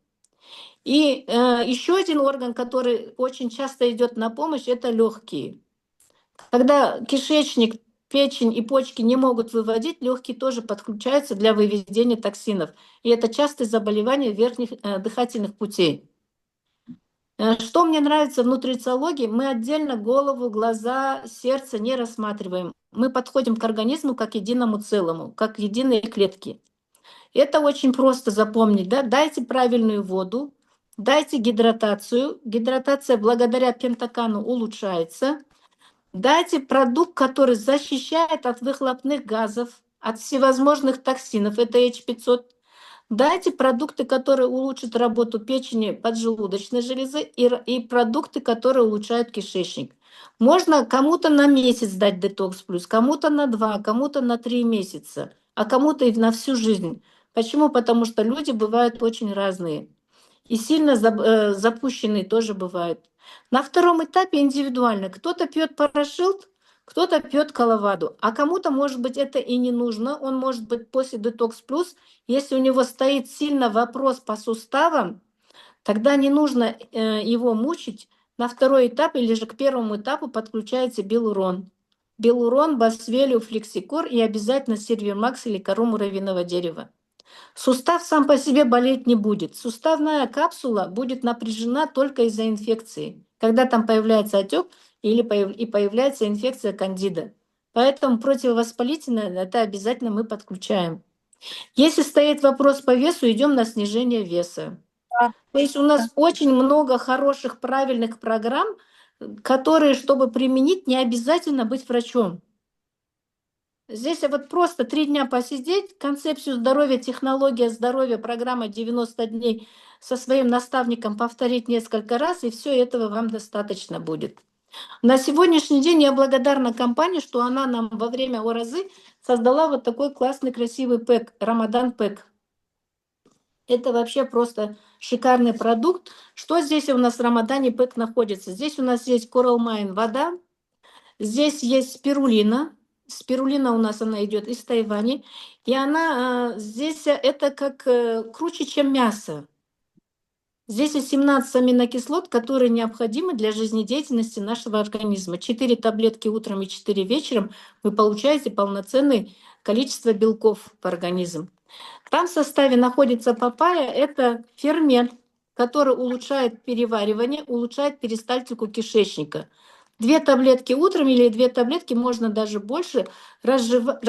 И еще один орган, который очень часто идет на помощь, это легкие. Когда кишечник, печень и почки не могут выводить, легкие тоже подключаются для выведения токсинов. И это частое заболевание верхних дыхательных путей. Что мне нравится в нутрициологии, мы отдельно голову, глаза, сердце не рассматриваем. Мы подходим к организму как к единому целому, как к единой клетке. Это очень просто запомнить. Да? Дайте правильную воду, дайте гидратацию. Гидратация благодаря пентакану улучшается. Дайте продукт, который защищает от выхлопных газов, от всевозможных токсинов. Это H500. Дайте продукты, которые улучшат работу печени, поджелудочной железы и продукты, которые улучшают кишечник. Можно кому-то на месяц дать детокс плюс, кому-то на 2, кому-то на 3 месяца, а кому-то и на всю жизнь. Почему? Потому что люди бывают очень разные. И сильно запущенные тоже бывают. На втором этапе индивидуально. Кто-то пьет парашют, кто-то пьет коловаду, а кому-то, может быть, это и не нужно. Он может быть после детокс плюс, если у него стоит сильно вопрос по суставам, тогда не нужно его мучить. На второй этап или же к первому этапу подключается белурон. Белурон, босвелиум, флексикор и обязательно сервимакс или кору муравьиного дерева. Сустав сам по себе болеть не будет. Суставная капсула будет напряжена только из-за инфекции, когда там появляется отек или появляется инфекция кандида. Поэтому противовоспалительное это обязательно мы подключаем. Если стоит вопрос по весу, идем на снижение веса. Да. То есть у нас очень много хороших, правильных программ, которые, чтобы применить, не обязательно быть врачом. Здесь вот просто 3 дня посидеть, концепцию здоровья, технология здоровья, программа 90 дней со своим наставником повторить несколько раз, и все этого вам достаточно будет. На сегодняшний день я благодарна компании, что она нам во время ОРАЗы создала вот такой классный, красивый пэк, Рамадан пэк. Это вообще просто шикарный продукт. Что здесь у нас в Рамадане пэк находится? Здесь у нас есть Coral Mine вода, здесь есть спирулина. Спирулина у нас она идет из Тайваня. И она здесь это как круче, чем мясо. Здесь есть 17 аминокислот, которые необходимы для жизнедеятельности нашего организма. 4 таблетки утром и 4 вечером вы получаете полноценное количество белков в организм. Там в составе находится папайя. Это фермент, который улучшает переваривание, улучшает перистальтику кишечника. 2 таблетки утром или 2 таблетки, можно даже больше, разжевать,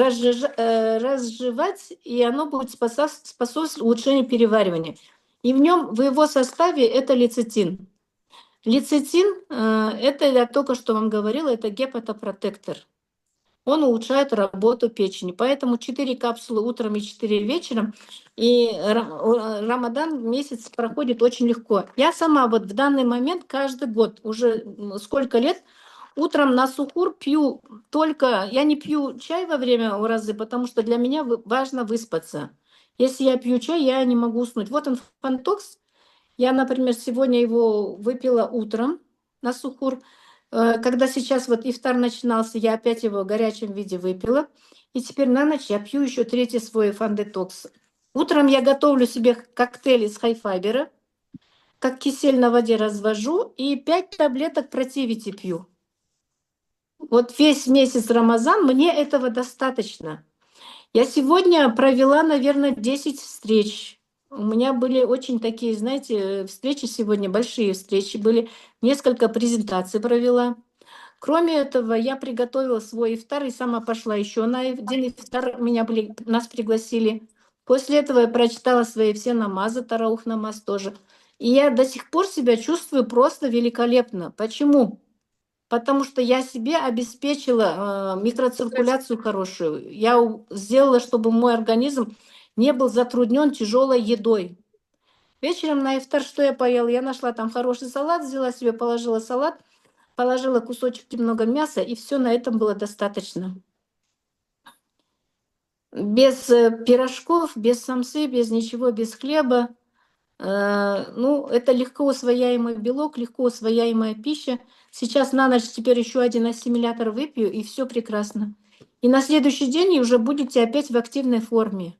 и оно будет способствовать улучшению переваривания. И в нем, в его составе, это лецитин. Лецитин, это я только что вам говорила, это гепатопротектор. Он улучшает работу печени. Поэтому 4 капсулы утром и 4 вечером. И Рамадан месяц проходит очень легко. Я сама вот в данный момент каждый год, уже сколько лет, утром на сухур пью только... Я не пью чай во время уразы, потому что для меня важно выспаться. Если я пью чай, я не могу уснуть. Вот он, фантокс. Я, например, сегодня его выпила утром на сухур. Когда сейчас вот ифтар начинался, я опять его в горячем виде выпила. И теперь на ночь я пью еще 3-й свой фандетокс. Утром я готовлю себе коктейль из хайфайбера, как кисель на воде развожу и 5 таблеток противити пью. Вот весь месяц Рамазан мне этого достаточно. Я сегодня провела, наверное, 10 встреч. У меня были очень такие, знаете, встречи сегодня, большие встречи были. Несколько презентаций провела. Кроме этого, я приготовила свой ифтар и сама пошла еще на один ифтар. Нас пригласили. После этого я прочитала свои все намазы, тараух намаз тоже. И я до сих пор себя чувствую просто великолепно. Почему? Потому что я себе обеспечила микроциркуляцию хорошую. Сделала, чтобы мой организм не был затруднен тяжелой едой. Вечером на ифтар что я поела? Я нашла там хороший салат, взяла себе, положила салат, положила кусочек немного мяса, и все на этом было достаточно. Без пирожков, без самсы, без ничего, без хлеба. Ну, это легко усвояемый белок, легко усвояемая пища. Сейчас на ночь теперь еще один ассимилятор выпью, и все прекрасно. И на следующий день уже будете опять в активной форме.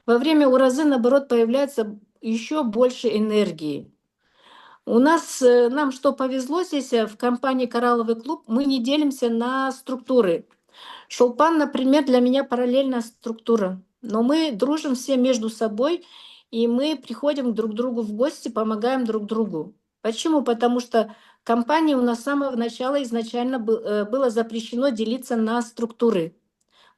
Во время уразы, наоборот, появляется еще больше энергии. Нам что повезло здесь в компании «Коралловый клуб», мы не делимся на структуры. Шолпан, например, для меня параллельная структура. Но мы дружим все между собой, и мы приходим друг к другу в гости, помогаем друг другу. Почему? Потому что компании у нас с самого начала изначально было запрещено делиться на структуры.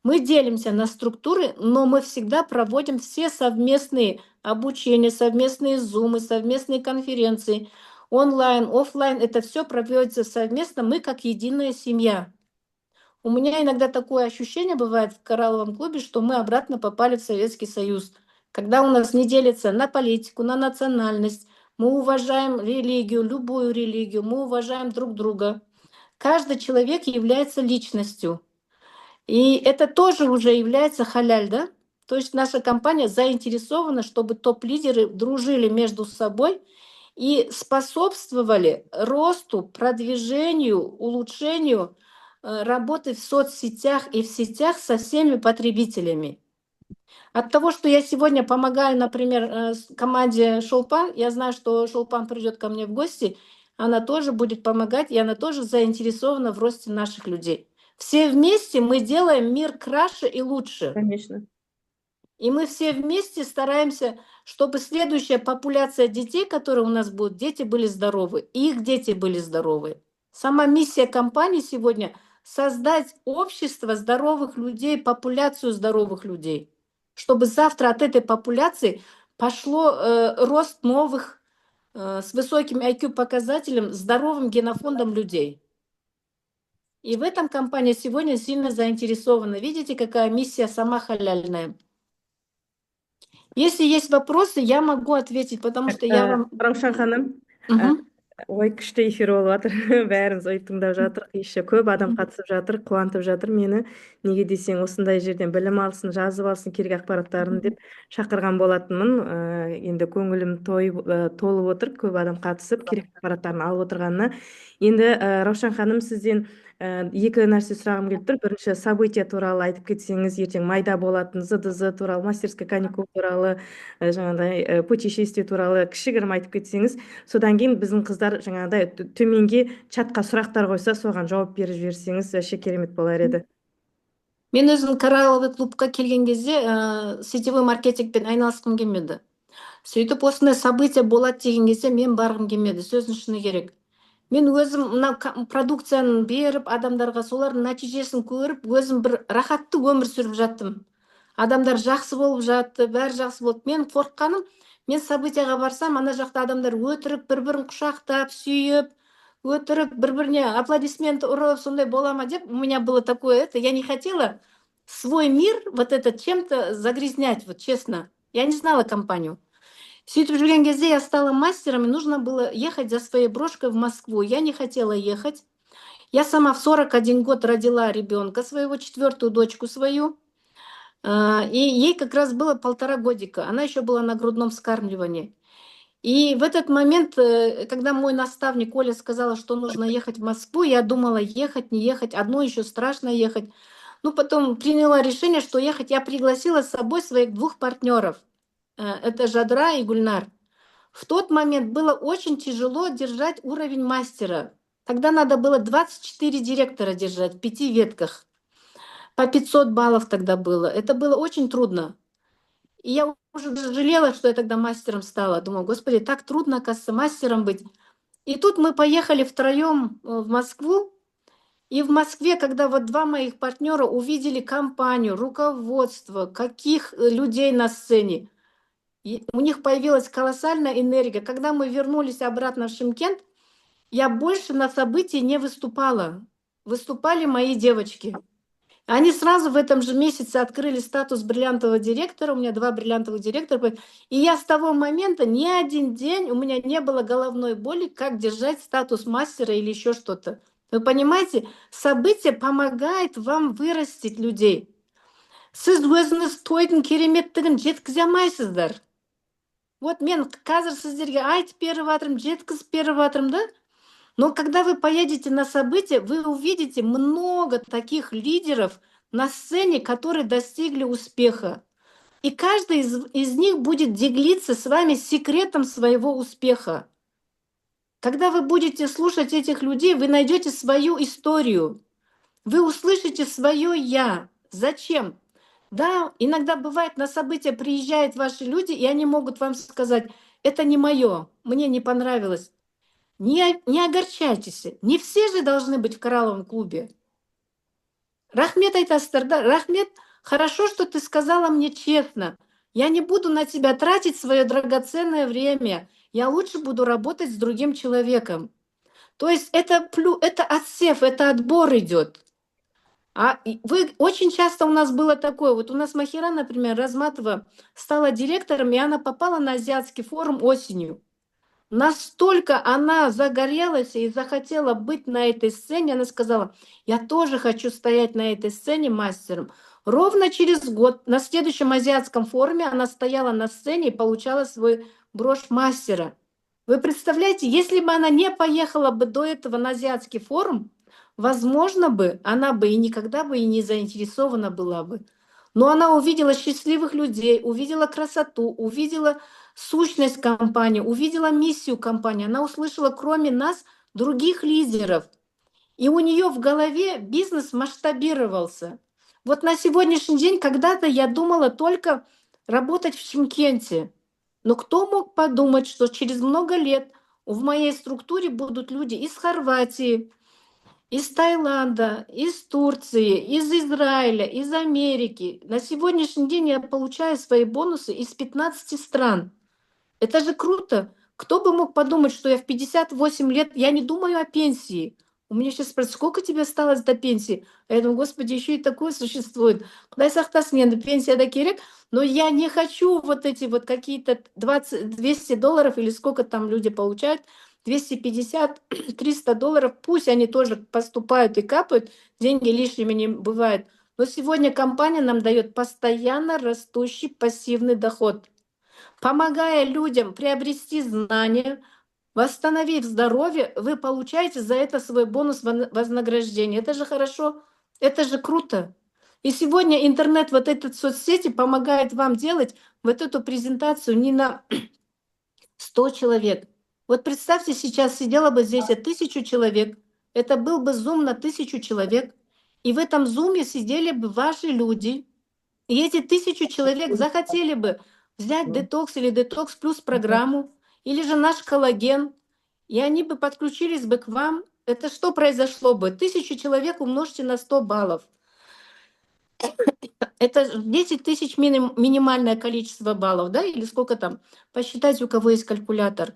Мы делимся на структуры, но мы всегда проводим все совместные обучения, совместные зумы, совместные конференции, онлайн, офлайн. Это все проводится совместно, мы как единая семья. У меня иногда такое ощущение бывает в коралловом клубе, что мы обратно попали в Советский Союз, когда у нас не делится на политику, на национальность. Мы уважаем религию, любую религию, мы уважаем друг друга. Каждый человек является личностью. И это тоже уже является халяль, да? То есть наша компания заинтересована, чтобы топ-лидеры дружили между собой и способствовали росту, продвижению, улучшению работы в соцсетях и в сетях со всеми потребителями. От того, что я сегодня помогаю, например, команде Шолпан, я знаю, что Шолпан придет ко мне в гости, она тоже будет помогать, и она тоже заинтересована в росте наших людей. Все вместе мы делаем мир краше и лучше. Конечно. И мы все вместе стараемся, чтобы следующая популяция детей, которые у нас будут, дети были здоровы, и их дети были здоровы. Сама миссия компании сегодня — создать общество здоровых людей, популяцию здоровых людей, чтобы завтра от этой популяции пошло рост новых с высоким IQ-показателем, здоровым генофондом людей. И в этом компания сегодня сильно заинтересована. Видите, какая миссия сама халяльная. Если есть вопросы, я могу ответить, потому что я вам... Раушан ханым, Мгм. ой күшті эфир болып жатыр. Бәріміз ой тыңдап жатырық. Еще көп адам қатысып жатыр, қуантып жатыр мені. Неге десең, осындай жерден білім алсын, жазып алсын керек ақпараттарын деп шақырған болатынмын. Енді көңілім толып отыр, көп адам қатысып керек ақпараттарын алып отырғанына. Енді Раушан ханым, сізден екі нәрсе сұрағым келіп тұр. Бірінші, события туралы айтып кетсеңіз, ертең майда болатын ЗДЗ туралы, мастерская каникул туралы, жаңағыдай путешествие туралы кішігірім айтып кетсеңіз, содан кейін біздің қыздар жаңағыдай төменге чатқа сұрақтар қойса, соған жауап беріп жіберсеңіз, вообще керемет болар еді. Мен өзім коралловый клубқа келген кезде сетевой маркетингпен айналысқым келмеді. Сөйтіп осындай события болады деген кезде мен барғым келмеді, сөздің шыны керек. Мен өзім мына продукцияны беріп, адамдарға солардың нәтижесін көріп, өзім бір рахатты өмір сүріп жаттым. Адамдар жақсы болып жатты, бәрі жақсы болды. Мен қорыққаным, мен событияға барсам, ана жақта адамдар өтірік, бір-бірін құшақтап, сүйіп, өтірік, бір-біріне аплодисмент ұрып, сондай бола ма деп, у меня было такое, я не хотела свой мир вот это чем-то загрязнять, вот честно. Я не знала компанию. Сөйтіп жүрген кезде я стала мастером, и нужно было ехать за своей брошкой в Москву. Я не хотела ехать. Я сама в 41 год родила ребенка своего, 4-ю дочку свою. И ей как раз было 1,5 годика. Она еще была на грудном вскармливании. И в этот момент, когда мой наставник Оля сказала, что нужно ехать в Москву, я думала, ехать, не ехать. Одно еще страшно ехать. Ну, потом приняла решение, что ехать. Я пригласила с собой своих 2 партнеров. это Жадра и Гульнар. В тот момент было очень тяжело держать уровень мастера. Тогда надо было 24 директора держать в 5 ветках. По 500 баллов тогда было. Это было очень трудно. И я уже даже жалела, что я тогда мастером стала. Думаю, господи, так трудно, оказывается, мастером быть. И тут мы поехали втроем в Москву. И в Москве, когда вот два моих партнера увидели компанию, руководство, каких людей на сцене, и у них появилась колоссальная энергия. Когда мы вернулись обратно в Шымкент, я больше на событии не выступала. Выступали мои девочки. Они сразу в этом же месяце открыли статус бриллиантового директора. У меня 2 бриллиантовых директора. И я с того момента ни один день у меня не было головной боли, как держать статус мастера или еще что-то. Вы понимаете, событие помогает вам вырастить людей. Сіз өзіңіз тойдың кереметтігін жеткізе алмайсыздар. Вот мен қазір сіздерге айтып беріп жатырмын, жеткізіп беріп жатырмын, да? Но когда вы поедете на событие, вы увидите много таких лидеров на сцене, которые достигли успеха. И каждый из них будет делиться с вами секретом своего успеха. Когда вы будете слушать этих людей, вы найдете свою историю, вы услышите свое «я». Зачем? Да, иногда бывает, на события приезжают ваши люди, и они могут вам сказать, это не мое, мне не понравилось. Не огорчайтесь, не все же должны быть в коралловом клубе. Рахмет айтасыздар, да? Рахмет, хорошо, что ты сказала мне честно. Я не буду на тебя тратить свое драгоценное время. Я лучше буду работать с другим человеком. То есть это отсев, это отбор идет. Очень часто у нас было такое, вот у нас Махира, например, Разматова стала директором, и она попала на азиатский форум осенью. Настолько она загорелась и захотела быть на этой сцене, она сказала, я тоже хочу стоять на этой сцене мастером. Ровно через год на следующем азиатском форуме она стояла на сцене и получала свой брошь мастера. Вы представляете, если бы она не поехала бы до этого на азиатский форум, возможно бы, она бы и никогда бы и не заинтересована была бы. Но она увидела счастливых людей, увидела красоту, увидела сущность компании, увидела миссию компании. Она услышала, кроме нас, других лидеров. И у нее в голове бизнес масштабировался. Вот на сегодняшний день когда-то я думала только работать в Шымкенте. Но кто мог подумать, что через много лет в моей структуре будут люди из Хорватии, из Таиланда, из Турции, из Израиля, из Америки. На сегодняшний день я получаю свои бонусы из 15 стран. Это же круто. Кто бы мог подумать, что я в 58 лет, я не думаю о пенсии. У меня сейчас спрашивают, сколько тебе осталось до пенсии? А я думаю, господи, еще и такое существует. Куда сахтас мне пенсия до керек, но я не хочу вот эти вот какие-то 200 долларов или сколько там люди получают, 250, 300 долларов, пусть они тоже поступают и капают, деньги лишними не бывают. Но сегодня компания нам дает постоянно растущий пассивный доход. Помогая людям приобрести знания, восстановив здоровье, вы получаете за это свой бонус вознаграждения. Это же хорошо, это же круто. И сегодня интернет, вот этот соцсети помогает вам делать вот эту презентацию не на 100 человек. Вот представьте, сейчас сидела бы здесь 1000 человек, это был бы зум на 1000 человек, и в этом зуме сидели бы ваши люди, и эти 1000 человек захотели бы взять детокс или детокс плюс программу, или же наш коллаген, и они бы подключились бы к вам. Это что произошло бы? 1000 человек умножьте на 100 баллов. Это 10 тысяч минимальное количество баллов, да, или сколько там? Посчитайте, у кого есть калькулятор.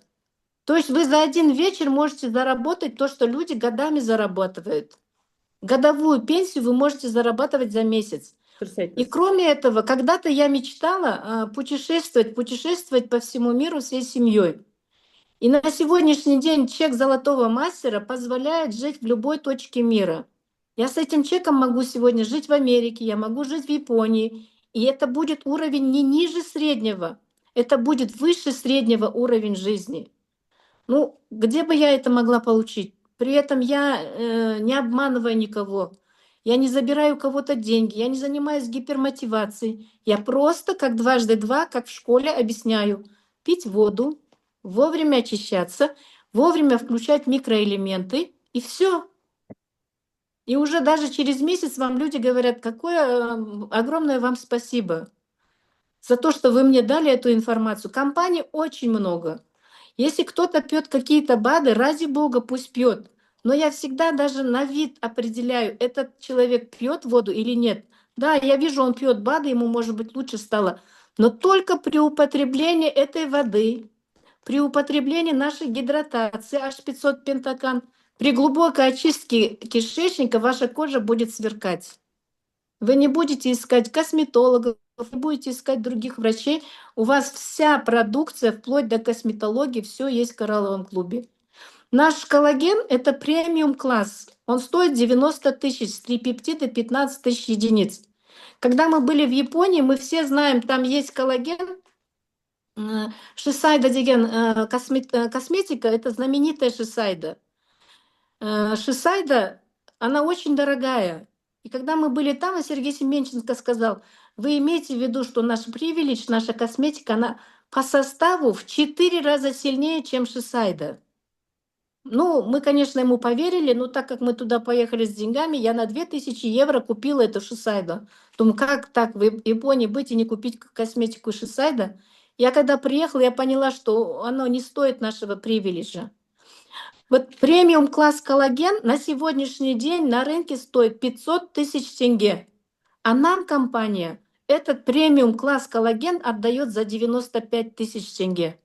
То есть вы за один вечер можете заработать то, что люди годами зарабатывают. Годовую пенсию вы можете зарабатывать за месяц. И кроме этого, когда-то я мечтала путешествовать по всему миру всей семьей. И на сегодняшний день чек золотого мастера позволяет жить в любой точке мира. Я с этим чеком могу сегодня жить в Америке, я могу жить в Японии. И это будет уровень не ниже среднего, это будет выше среднего уровень жизни. Ну, где бы я это могла получить? При этом я не обманываю никого. я не забираю у кого-то деньги, я не занимаюсь гипермотивацией. Я просто как дважды два, как в школе, объясняю. Пить воду, вовремя очищаться, вовремя включать микроэлементы, и все. И уже даже через месяц вам люди говорят, какое огромное вам спасибо за то, что вы мне дали эту информацию. Компаний очень много. Если кто-то пьет какие-то БАДы, ради бога, пусть пьет. Но я всегда даже на вид определяю, этот человек пьет воду или нет. Да, я вижу, он пьет БАДы, ему, может быть, лучше стало. Но только при употреблении этой воды, при употреблении нашей гидратации H500 пентакан, при глубокой очистке кишечника ваша кожа будет сверкать. Вы не будете искать косметологов, не будете искать других врачей. У вас вся продукция, вплоть до косметологии, все есть в коралловом клубе. Наш коллаген — это премиум-класс. Он стоит 90 тысяч, с трипептида 15 тысяч единиц. Когда мы были в Японии, мы все знаем, там есть коллаген. Шисайда деген косметика — это знаменитая Шисайда. Шисайда, она очень дорогая. И когда мы были там, и Сергей Семенченко сказал, вы имеете в виду, что наш привилегь, наша косметика, она по составу в 4 раза сильнее, чем Шисайда. Ну, мы, конечно, ему поверили, но так как мы туда поехали с деньгами, я на 2000 евро купила эту Шисайду. Думаю, как так в Японии быть и не купить косметику Шисайда? Я когда приехала, я поняла, что оно не стоит нашего привилегия. Вот премиум-класс коллаген на сегодняшний день на рынке стоит 500 тысяч тенге. А нам компания этот премиум-класс коллаген отдает за 95 тысяч тенге.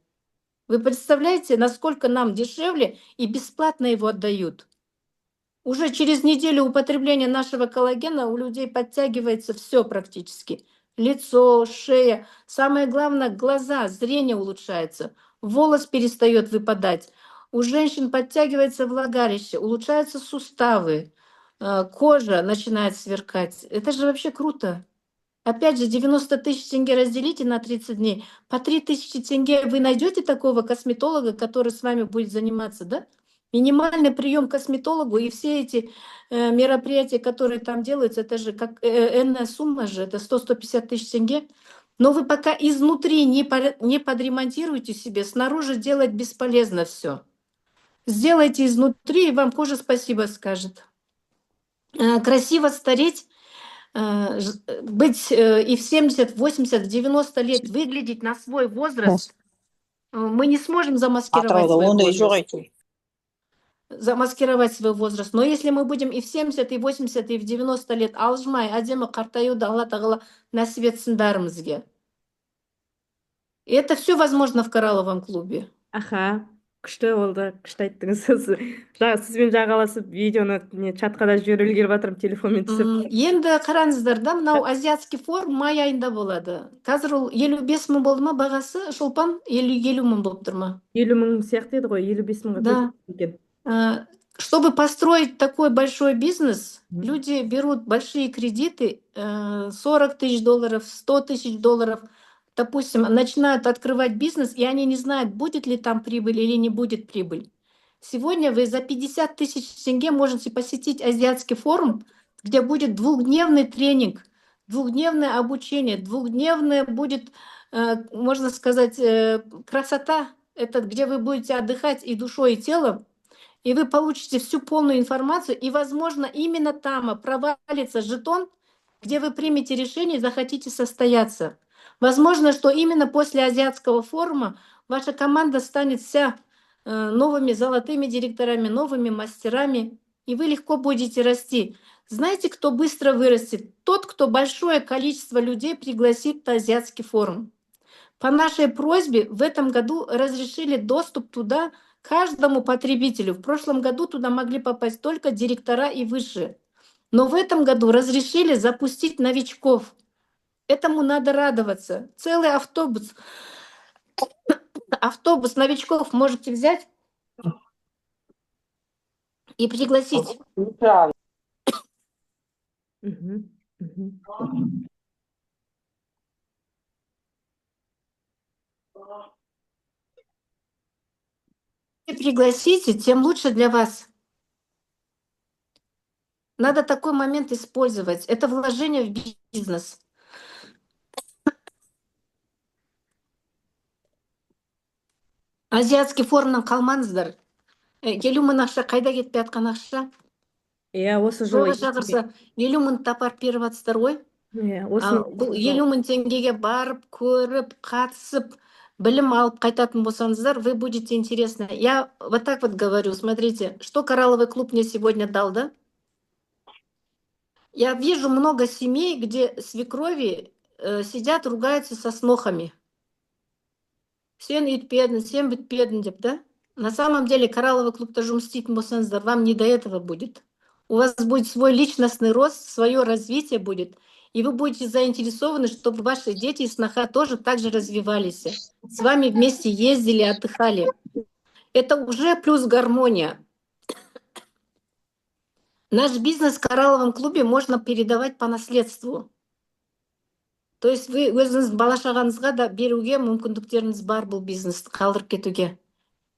Вы представляете, насколько нам дешевле и бесплатно его отдают? Уже через неделю употребления нашего коллагена у людей подтягивается все практически. Лицо, шея, самое главное, глаза, зрение улучшается, волос перестает выпадать. У женщин подтягивается влагалище, улучшаются суставы, кожа начинает сверкать. Это же вообще круто. Опять же, 90 тысяч тенге разделите на 30 дней. По 3000 тенге вы найдете такого косметолога, который с вами будет заниматься, да? Минимальный прием к косметологу и все эти мероприятия, которые там делаются, это же как энная сумма же, это 100-150 тысяч тенге. Но вы пока изнутри не подремонтируете себе, снаружи делать бесполезно все. Сделайте изнутри, и вам кожа спасибо скажет. Красиво стареть, быть и в 70, 80, 90 лет выглядеть на свой возраст, мы не сможем замаскировать атырауда свой ондай жоқ возраст. әйтеуір. Замаскировать свой возраст. Но если мы будем и в 70, и в 80, и в 90 лет алжымай, әдемі қартаюды Алла тағала нәсіп етсін бәрімізге. И это все возможно в коралловом клубе. Аха, күшті болды, күшті айттыңыз. Сізбен жағаласып видеоны чатқа да жіберіп үлгеріп жатырмын, телефонмен түсіріп. Енді қараңыздар да, мынау азиатский форум май айында болады. Қазір ол 55 мың болды ма бағасы, Шолпан? 50 мың болып тұр ма? 50 мың сияқты еді ғой, 55 мыңға Да. көтерілген. Чтобы построить такой большой бизнес, Мгм. люди берут большие кредиты, 40 тысяч долларов, 100 тысяч долларов, допустим, начинают открывать бизнес, и они не знают, будет ли там прибыль или не будет прибыль. Сегодня вы за 50 тысяч тенге можете посетить азиатский форум, где будет двухдневный тренинг, двухдневное обучение, двухдневное будет, можно сказать, красота, это где вы будете отдыхать и душой, и телом, и вы получите всю полную информацию, и, возможно, именно там провалится жетон, где вы примете решение и захотите состояться. Возможно, что именно после азиатского форума ваша команда станет вся новыми золотыми директорами, новыми мастерами, и вы легко будете расти. Знаете, кто быстро вырастет? Тот, кто большое количество людей пригласит на азиатский форум. По нашей просьбе в этом году разрешили доступ туда каждому потребителю. В прошлом году туда могли попасть только директора и выше. Но в этом году разрешили запустить новичков. Этому надо радоваться. Целый автобус новичков можете взять и пригласить. Мгм. Мгм. И пригласите, тем лучше для вас. Надо такой момент использовать. Это вложение в бизнес. Азиатский форумнан қалмаңыздар. Елу мың ақша қайда кетпей жатқан ақша? иә осы жылы Тойға шақырса, 50 мыңды апарып беріп жатсыздар ғой. иә Бұл 50 мың теңгеге барып, көріп, қатысып, білім алып қайтатын болсаңыздар, вы будете интересны. Я вот так вот говорю, смотрите, что Коралловый клуб мне сегодня дал, да? Я вижу много семей, где свекрови сидят, ругаются со снохами. Сен бедный, сен бедный, да? На самом деле Коралловый клуб тоже мстит болсаңыздар, вам не до этого будет. У вас будет свой личностный рост, свое развитие будет, и вы будете заинтересованы, чтобы ваши дети и сноха тоже так же развивались. С вами вместе ездили, отдыхали. Это уже плюс гармония. Наш бизнес в Коралловом клубе можно передавать по наследству. То есть вы өзіңіз бала шағаңызға да беруге мүмкіндіктеріңіз бар бұл бизнесті қалдырып кетуге.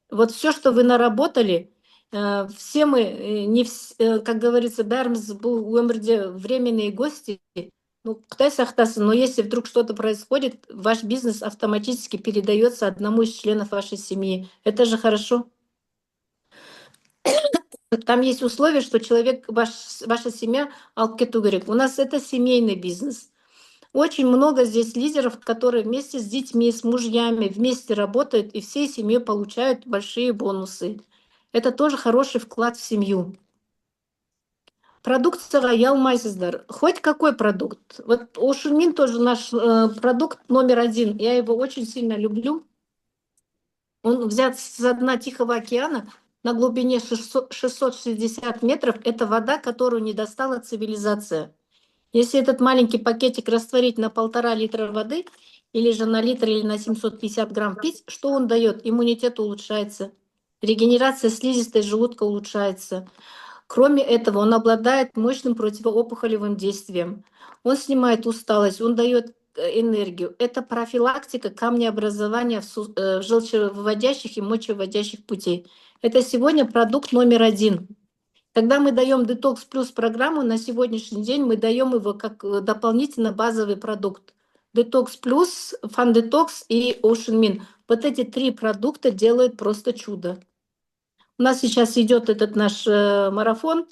Вот все, что вы наработали, все мы, как говорится, бәріміз бұл өмірде временные гости. Ну, Құдай сақтасын, но если вдруг что-то происходит, ваш бизнес автоматически передается одному из членов вашей семьи. Это же хорошо. Там есть условие, что человек, ваша семья алып кету керек. У нас это семейный бизнес. Очень много здесь лидеров, которые вместе с детьми, с мужьями вместе работают и всей семьей получают большие бонусы. Это тоже хороший вклад в семью. Продукцияға ұялмайсыздар. Хоть какой продукт. Вот Ошунмин тоже наш продукт номер 1. Я его очень сильно люблю. Он взят с дна Тихого океана на глубине 660 метров. Это вода, которую не достала цивилизация. Если этот маленький пакетик растворить на 1,5 литра воды, или же на литр, или на 750 грамм пить, что он дает? Иммунитет улучшается, регенерация слизистой желудка улучшается. Кроме этого, он обладает мощным противоопухолевым действием. Он снимает усталость, он дает энергию. Это профилактика камнеобразования в желчевыводящих и мочевыводящих путей. Это сегодня продукт номер 1. Когда мы даем детокс плюс программу, на сегодняшний день мы даем его как дополнительно базовый продукт. Детокс плюс, фан-детокс и Ocean-Min. Вот эти 3 продукта делают просто чудо. У нас сейчас идет этот наш марафон.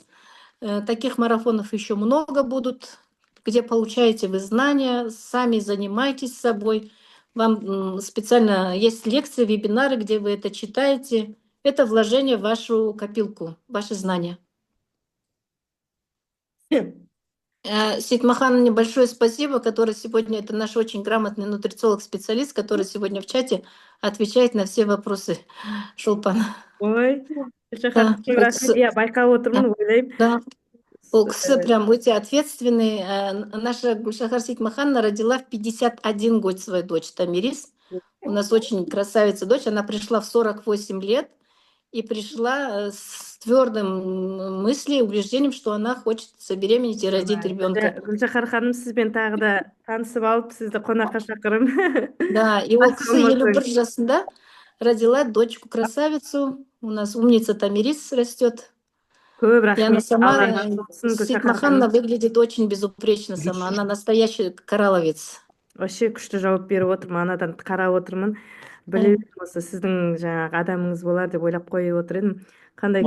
Таких марафонов еще много будут, где получаете вы знания, сами занимаетесь собой. Вам специально есть лекции, вебинары, где вы это читаете. Это вложение в вашу копилку, ваши знания. Ситмахановне большое спасибо, который сегодня, это наш очень грамотный нутрициолог-специалист, который сегодня в чате отвечает на все вопросы. Шолпан. ой Да, иә байқап отырмын ойлаймын. да. Ол кісі прям өте ответственный. Наша Гульшахар Ситмахановна родила в 51 год свою дочь Тамирис. У нас очень красавица дочь. Она пришла в 48 лет и пришла с твердым мыслью, убеждением, что она хочет забеременеть и родить ребенка. Гүлшахар ханым, сізбен тағы да танысып алып, сізді қонаққа шақырым. Да, и ол кісі 51 жасында родила дочку красавицу. У нас умница Тамирис растет. Көп И она рахмет. сама, Ситмахановна выглядит очень безупречно сама. Она настоящий коралловец. Вообще күшті жауап беріп отырмын, анадан қарап отырмын. Біле осы сіздің жаңағы адамыңыз болар деп ойлап қойып отыр едім. Қандай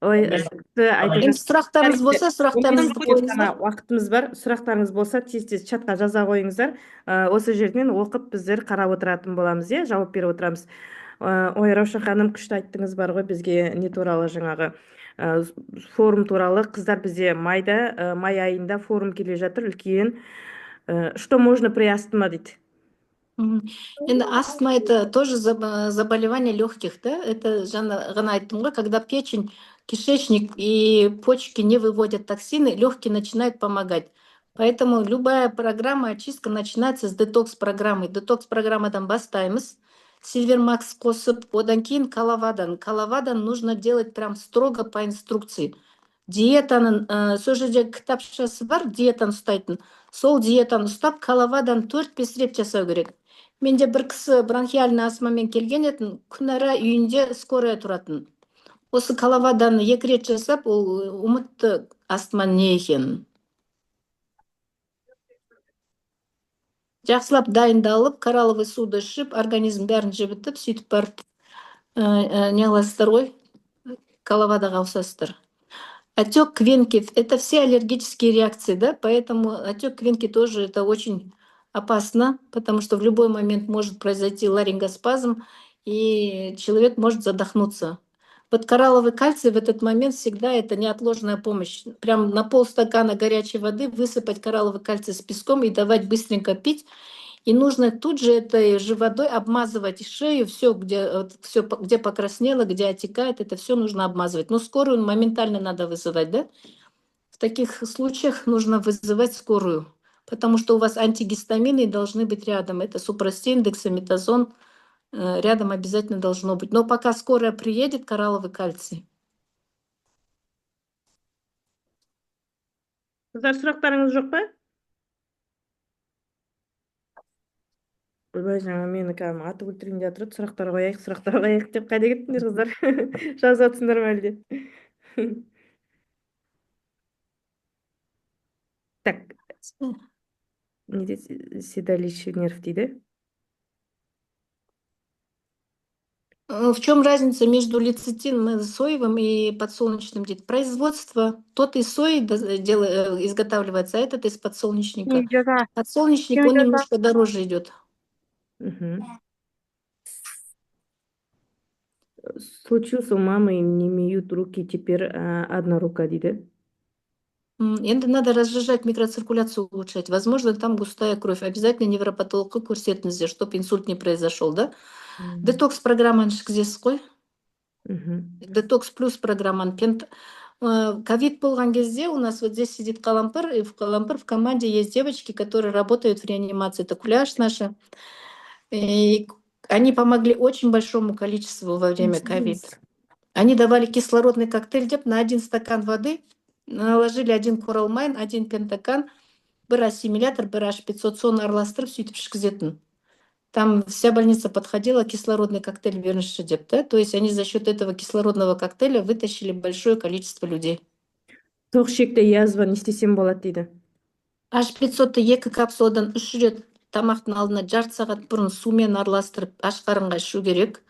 ой, Енді сұрақтарыңыз болса, сұрақтарыңызды қойыңыздар. Уақытымыз бар. Сұрақтарыңыз болса, тез-тез чатқа жаза қойыңыздар. Осы жерден оқып біздер қарап отыратын боламыз, иә, жауап беріп отырамыз. Ой, Раушан ханым, күшті айттыңыз бар ғой бізге не туралы жаңағы форум туралы. Қыздар, бізде май айында форум келе жатыр, үлкен. Что можно при астма дейді. Астма это тоже заболевание легких, да? Это ғана айттым ғой, когда печень, кишечник и почки не выводят токсины, легкие начинают помогать. Поэтому любая программа очистка начинается с детокс-программы. Детокс-программадан бастаймыз. Сильвермакс қосып, одан кейін калавадан нужно делать прям строго по инструкции. Диетаның сол жерде кітапшасы бар, диетаны ұстайтын. Сол диетаны ұстап, калавадан 4-5 рет жасау керек. Менде бір кісі бронхиальный астмамен келген етін, күн ара үйінде скорая тұратын. Осы каlavadаны 2 рет жасап, ол ұмытты астма не екенін. Жақсылап дайындалып, коралловый суды ішіп, организм бәрін жібітіп, сөйтіп барып, не қыласыздар ғой, каlavадаға ауысасыздар. Отек квенки– это все аллергические реакции, да, поэтому отек квенки тоже это очень опасно, потому что в любой момент может произойти ларингоспазм, и человек может задохнуться. Вот коралловый кальций в этот момент всегда это неотложная помощь. Прям на полстакана горячей воды высыпать коралловый кальций с песком и давать быстренько пить. И нужно тут же этой же водой обмазывать шею, все, где покраснело, где отекает, это все нужно обмазывать. Но скорую моментально надо вызывать, да? В таких случаях нужно вызывать скорую, потому что у вас антигистамины должны быть рядом. Это супрастин, дексаметазон, рядом обязательно должно быть. Но пока скорая приедет, коралловый кальций. Қыздар, сұрақтарыңыз жоқ па? Ойбай, жаңа мені кәдімгі атып өлтірейін деп жатыр, сұрақтар қояйық деп қайда кеттіңдер, қыздар? Жазып жатсыңдар ма әлде? Так, не дейді? Седалище нерв дейді. В чем разница между лецитином соевым и подсолнечным? Производство. Тот из сои изготавливается, а этот из подсолнечника. Подсолнечник, он немножко дороже идет. Случился у мамы, не имеют руки, теперь одна рука дейді. Енді надо разжижать микроциркуляцию, улучшать. Возможно, там густая кровь. Обязательно невропатологқа көрсетіңіздер, чтобы инсульт не произошел, да? Детокс программаны ішкізесіз ғой. Детокс плюс программаны. Ковид болған кезде у нас вот здесь сидит Калампыр, и в Калампыр в команде есть девочки, которые работают в реанимации. Это Куляш наша. И они помогли очень большому количеству во время ковид. Они давали кислородный коктейль деп на 1 стакан воды наложили 1 коралмайн, 1 пентакан, бір ассимилятор, бір H500 соны араластырып сөйтіп ішкізетін. Там вся больница подходила, кислородный коктейль беріңізші деп, да? То есть они за счет этого кислородного коктейля вытащили большое количество людей. Тоқ ішекте язва не істесем болады дейді. H500-ты 2 капсуладан 3 рет тамақтың алдына жарты сағат бұрын сумен араластырып аш қарынға ішу керек.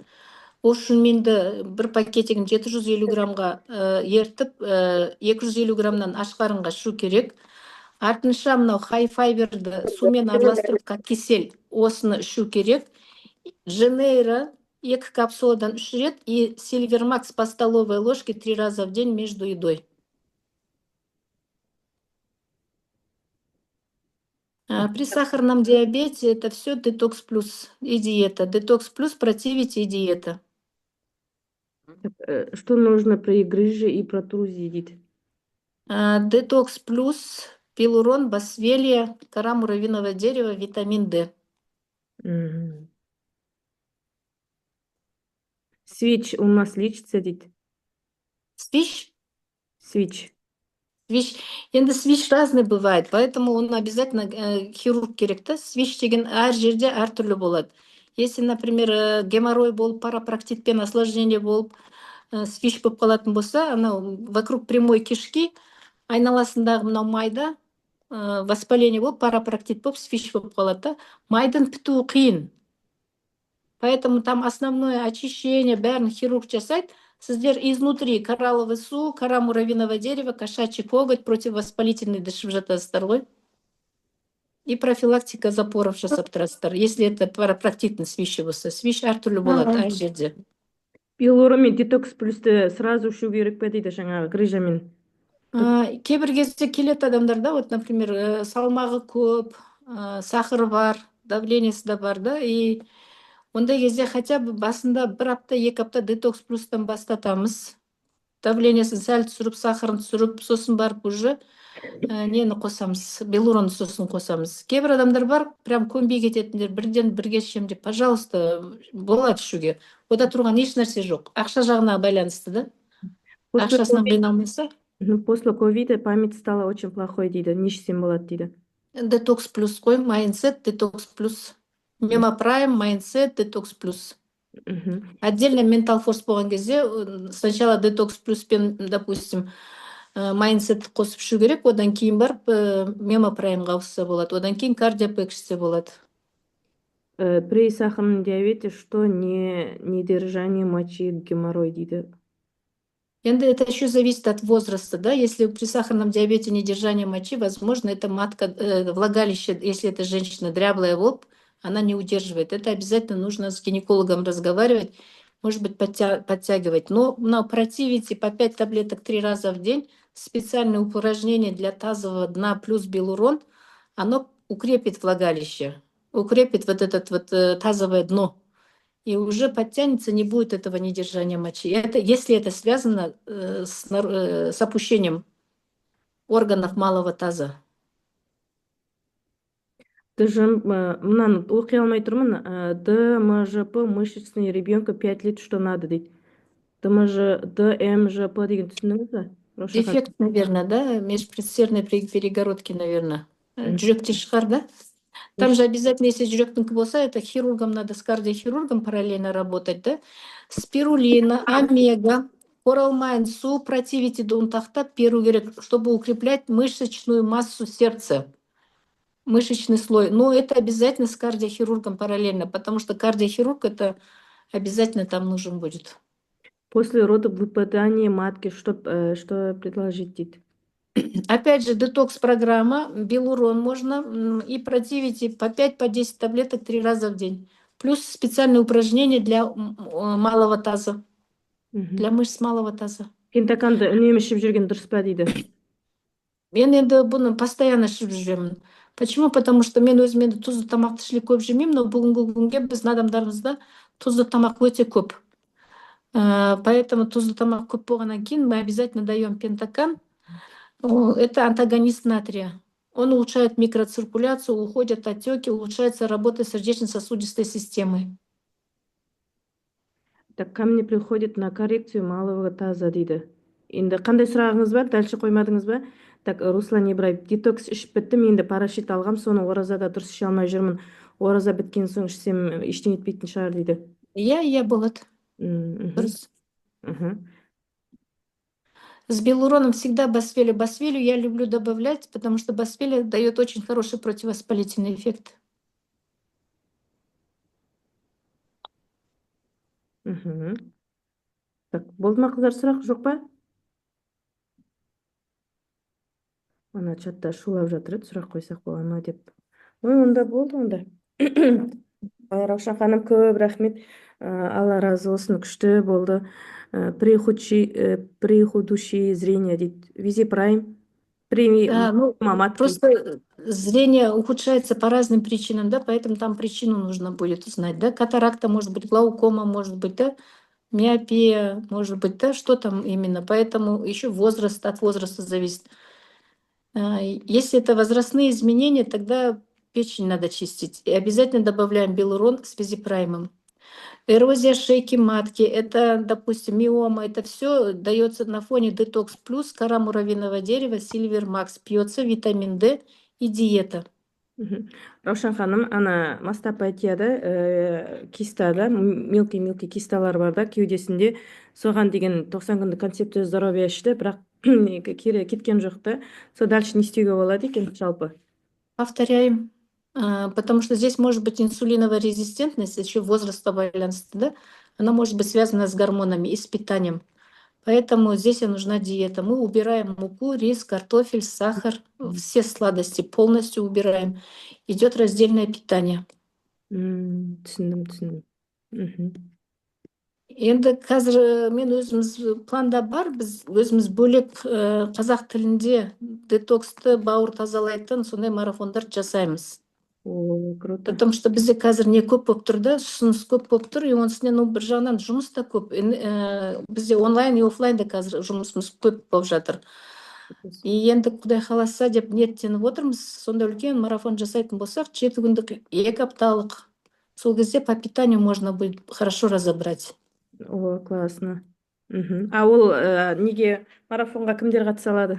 Ол үшін менді бір пакетігін 750 граммға ертіп, 250 граммнан аш қарынға ішу керек. Артынша мынау хай-файберді сумен араластырып, как кисель, осыны ішу керек. Женейро 2 капсуладан 3 рет и Сильвермакс по столовой ложке 3 раза в день между едой. При сахарном диабете это все детокс плюс и диета. Детокс плюс, противите и диета. Что нужно при грыже и протрузии дейді? Детокс плюс, пилурон, босвелия, кора муравьиного дерева, витамин D. Свич у нас лечится дейді. Свищ? Свич. Свищ. Енді свищ разный бывает, поэтому он обязательно хирург керек, да? Свищ деген әр жерде әр түрлі болады. Если, например, геморрой болып, парапроктитпен осложнение болып, свищ болып қалатын болса, анау вокруг прямой кишки айналасындағы мынау майда воспаление болып, парапроктит болып, свищ болып қалады, да? Майдың бітуі қиын. Поэтому там основное очищение, бәрін хирург жасайды. Сіздер изнутри коралловый су, кора муравьиного дерева, кошачий коготь, противовоспалительный ішіп жатасыздар ғой. И профилактика запоров жасап тұрасыздар. Если это парапроктитный свищ болса, свищ әртүрлі болады әр жерде. Пилурон мен детокс плюсты сразу ішу керек пе дейді жаңағы грыжамен? Кейбір кезде келеді адамдар, да, вот, например, салмағы көп, сахары бар, давлениесі да бар, да, и ондай кезде хотя бы басында 1 апта, 2 апта детокс плюстан бастатамыз. Давлениесін сәл түсіріп, сахарын түсіріп, сосын барып уже нені қосамыз, белуронды сосын қосамыз. Кейбір адамдар бар, прям көнбей кететіндер, бірден бірге ішем деп, пожалуйста, болады ішуге. Ода тұрған еш нәрсе жоқ. Ақша жағына байланысты, да? Ақшасынан қиналмаса. После ковида память стала очень плохой дейді. Не ішсем болады дейді. Детокс плюс қой, майнсет, детокс плюс. Мемопрайм, майнсет, детокс плюс. Мгм. Отдельно ментал форс болған кезде сначала детокс плюспен, допустим, майндсет қосып ішу керек, одан кейін барып мемопрайымға ауысса болады, одан кейін кардиопек ішсе болады. При сахарном диабете что не недержание мочи, геморрой дейді. Енді это еще зависит от возраста, да, если при сахарном диабете недержание мочи, возможно, это матка, влагалище, если это женщина дряблая волк, она не удерживает. Это обязательно нужно с гинекологом разговаривать, может быть, подтягивать. Но на противите по 5 таблеток 3 раза в день, специальное упражнение для тазового дна плюс белурон, оно укрепит влагалище, укрепит вот этот вот тазовое дно. И уже подтянется, не будет этого недержания мочи. Это, если это связано с опущением органов малого таза. Мынаны оқи алмай тұрмын. ДМЖП мышечный ребенка 5 лет что надо дейді. ДМЖП деген түсіндіңіз бе? Раушан ханым? Дефект, наверное, да, межпредсердной перегородки, наверное. Жүректе шығар, да? Там же обязательно, если жүректің болса, это хирургом надо, с кардиохирургом параллельно работать, да? Спирулина, омега, коралмайн, су противите до унтахта беру керек, чтобы укреплять мышечную массу сердца, мышечный слой. Но это обязательно с кардиохирургом параллельно, потому что кардиохирург это обязательно там нужен будет. После родов выпадание матки, что предложить дейді. Опять же, детокс-программа, белурон можно и противите по 5-10 таблеток 3 раза в день. Плюс специальные упражнения для малого таза, для мышц малого таза. Пентаканды үнемі ішіп жүрген дұрыс па дейді. Мен енді бұны постоянно ішіп жүремін. Почему? Потому что мен өзім енді тұзды тамақты ішілік көп жемеймін, но бүгінгі күнге біздің адамдарымызда тұзды тамақ өте көп. Поэтому тұзды тамақ көп болғаннан кейін мы обязательно даем пентакан. Это антагонист натрия. Он улучшает микроциркуляцию, уходят отеки, улучшается работа сердечно-сосудистой системы. Так, ко мне приходит на коррекцию малого таза дейді. Енді қандай сұрағыңыз бар? Дальше қоймадыңыз ба? Так, Руслан Ибраев, детокс ішіп біттім, енді парашют алғам, соны оразада дұрыс іше алмай жүрмін. Ораза біткен соң ішсем ештеңе етпейтін шығар дейді. Я болады. Дұрыс. С белуроном всегда босфелю. Босфелю я люблю добавлять, потому что босфель дает очень хороший противовоспалительный эффект. Так, болды ма қыздар, сұрақ жоқ па? Ана чатта шулап жатыр еді, сұрақ қойсақ бола ма деп. Онда болды онда. Раушан ханым, көп рахмет. Алла разы болсын, күшті болды. Прихудущее зрение дейді. Визипрайм. Да, ну, Матки. просто зрение ухудшается по разным причинам, да, поэтому там причину нужно будет знать, да, катаракта может быть, глаукома может быть, да, миопия может быть, да, что там именно, поэтому еще возраст, от возраста зависит. Если это возрастные изменения, тогда печень надо чистить, и обязательно добавляем белурон с визипраймом. Эрозия шейки матки, это, допустим, миома, это все дается на фоне детокс плюс, кора муравьиного дерева, сильвер макс, пьется витамин D и диета. Раушан ханым, ана мастопатияда, кистада, мелкий кисталар бар да, кеудесінде, соған деген 90 күндік концепция здоровья ішті, бірақ кері кеткен жоқ та. Со дальше не істеуге болады екен жалпы? Повторяем. Потому что здесь может быть инсулиновая резистентность, еще возраста байланысты, да? Она может быть связана с гормонами и с питанием. Поэтому здесь и нужна диета. Мы убираем муку, рис, картофель, сахар, все сладости полностью убираем. Идет раздельное питание. Түсіндім. Енді қазір мен өзіміз планда бар, біз өзіміз бөлек қазақ тілінде детоксты бауыр тазалайтын сондай марафондар жасаймыз. О, круто. Потому что бізде қазір не көп болып тұр да, ұсыныс көп болып тұр, и оның үстіне бір жағынан жұмыс та көп. Бізде онлайн и офлайн да қазір жұмысымыз көп болып жатыр. И енді Құдай қаласа деп ниеттеніп отырмыз, сонда үлкен марафон жасайтын болсақ, 7 күндік, 2 апталық. Сол кезде по питанию можно будет хорошо разобрать. О, классно. Ол неге марафонға кімдер қатыса алады?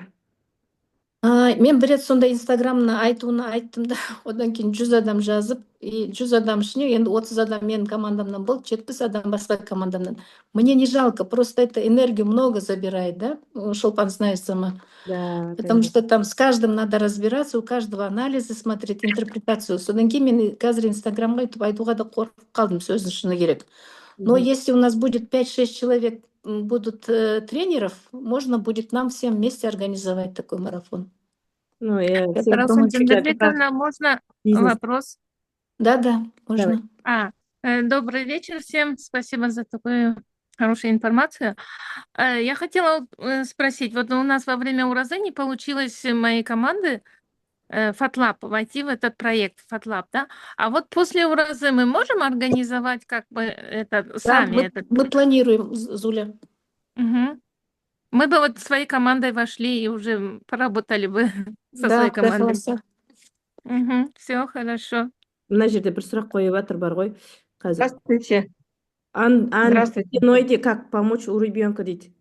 Мен бір рет сонда инстаграмна айтуына айттым да одан кейін 100 адам жазып и 100 адам ішіне енді 30 адам менің командамнан болды, 70 адам басқа командамнан. Мне не жалко, просто это энергию много забирает, да, Шолпан, знаешь сама. Да, Потому конечно. что там с каждым надо разбираться, у каждого анализы смотреть, интерпретацию. Содан кейін мен қазір инстаграмға өйтіп айтуға да қорқып қалдым, сөздің шыны керек. Но Мгм. если у нас будет 5-6 человек будут тренеров, можно будет нам всем вместе организовать такой марафон. Ну, Я сен так Раушан думаю, Джандарбековна, можно бизнес. вопрос? да, Давай. можно. Добрый вечер всем. Спасибо за такую хорошую информацию. Я хотела спросить, вот у нас во время Уразы не получилось моей команды FatLab войти в этот проект FatLab, да? А вот после Уразы мы можем организовать как бы это Да, сами мы, этот? мы планируем, Зуля. Мгм. Мы бы вот своей командой вошли и уже поработали бы со Да, своей Құдай командой. қаласа. Все хорошо. Мына жерде бір сұрақ қойып жатыр бар ғой қазір. Здравствуйте. Здравствуйте. Аденоиде как помочь у ребенка дейді?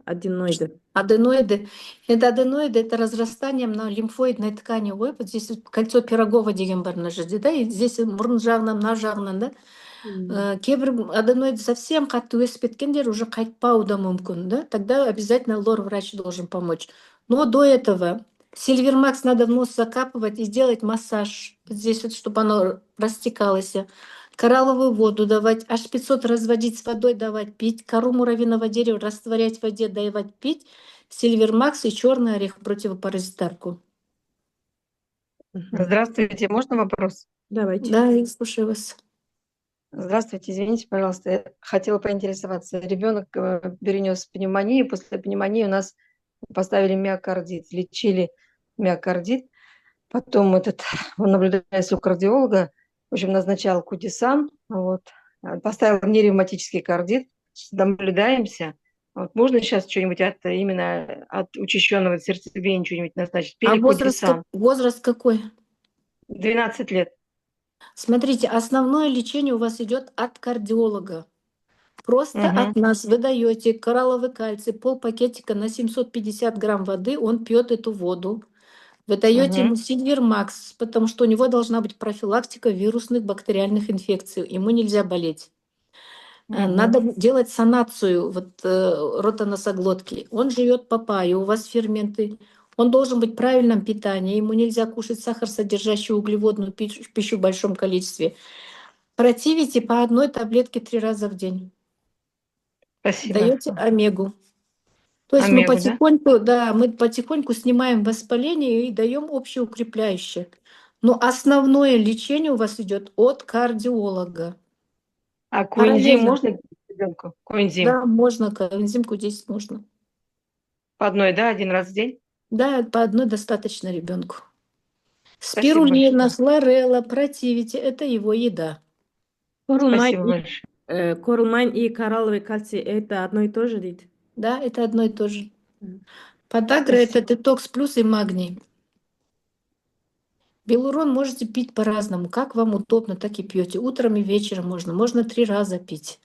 Аденоиды. Аденоиды. Это разрастание на лимфоидной ткани. Ой, вот здесь вот кольцо Пирогова деген бар мына жерде, да, и здесь мұрын жағынан, мына жағынан, да. Кейбір аденоид совсем қатты өсіп кеткендер уже қайтпауы да мүмкін, да. Тогда обязательно лор-врач должен помочь. Но до этого Сильвермакс надо в нос закапывать и сделать массаж. Вот здесь вот, чтобы оно растекалось. Коралловую воду давать, аж 500 разводить с водой, давать пить, кору муравьиного дерева растворять в воде, давать пить, Сильвермакс и черный орех противопаразитарку. Здравствуйте. Можно вопрос? Давайте. Да, я слушаю вас. Здравствуйте. Извините, пожалуйста. Я хотела поинтересоваться. Ребенок перенес пневмонию. После пневмонии у нас поставили миокардит. Лечили миокардит. Потом он наблюдается у кардиолога. В общем, назначал кудисан. Вот. Поставил неревматический кардит. Наблюдаемся. Вот. Можно сейчас что-нибудь именно от учащенного сердцебиения что-нибудь назначить? А Пили кудисан. возраст какой? 12 лет. Смотрите, основное лечение у вас идет от кардиолога. Просто Мгм. от нас вы даете коралловый кальций, полпакетика на 750 грамм воды, он пьет эту воду. Вы даете ему Сильвермакс, потому что у него должна быть профилактика вирусных бактериальных инфекций. Ему нельзя болеть. Надо делать санацию ротоносоглотки. Он живет папайей, у вас ферменты. Он должен быть в правильном питании. Ему нельзя кушать сахар, содержащий углеводную пищу в большом количестве. Противите по одной таблетке 3 раза в день. Спасибо. Даете омегу. То есть мы Омегу, да? потихоньку снимаем воспаление и даем общеукрепляющее. Но основное лечение у вас идет от кардиолога. А коэнзим Параллельно. можно ребенку? Коэнзим. Да, можно, коэнзимку 10 можно. По одной, да, 1 раз в день? Да, по одной достаточно ребенку. Спасибо Спирулина, большое. хлорелла, противите, это его еда. Спасибо большое. Корулмайн и коралловый кальций это одно и то же дейді? Да, это одно и то же. Мгм. Подагра это Спасибо. детокс плюс и магний. Белурон можете пить по-разному, как вам удобно, так и пьете. Утром и вечером можно, можно 3 раза пить.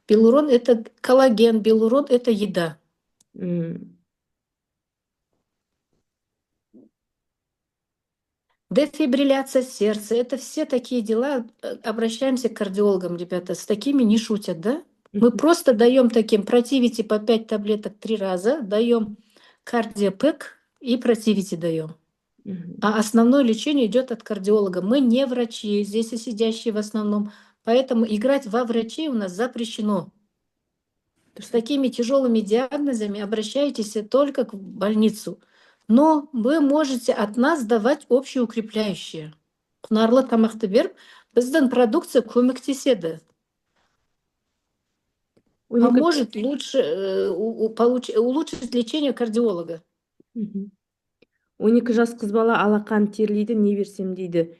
Белурон это коллаген, белурон это еда. М. Дефибрилляция сердца, это все такие дела. Обращаемся к кардиологам, ребята, с такими не шутят, да? Мы просто даем таким, противите по 5 таблеток 3 раза, даем кардиопэк и противите даем. Мгм. А основное лечение идет от кардиолога. Мы не врачи, здесь и сидящие в основном. Поэтому играть во врачей у нас запрещено. С такими тяжелыми диагнозами обращайтесь только в больницу. Но вы можете от нас давать общеукрепляющие. Құнарлы тамақты беріп, біздің продукция көмектеседі. Поможет лучше улучшить лечение кардиолога. Мгм. 12 жас қыз бала алақан терлейді, не берсем дейді.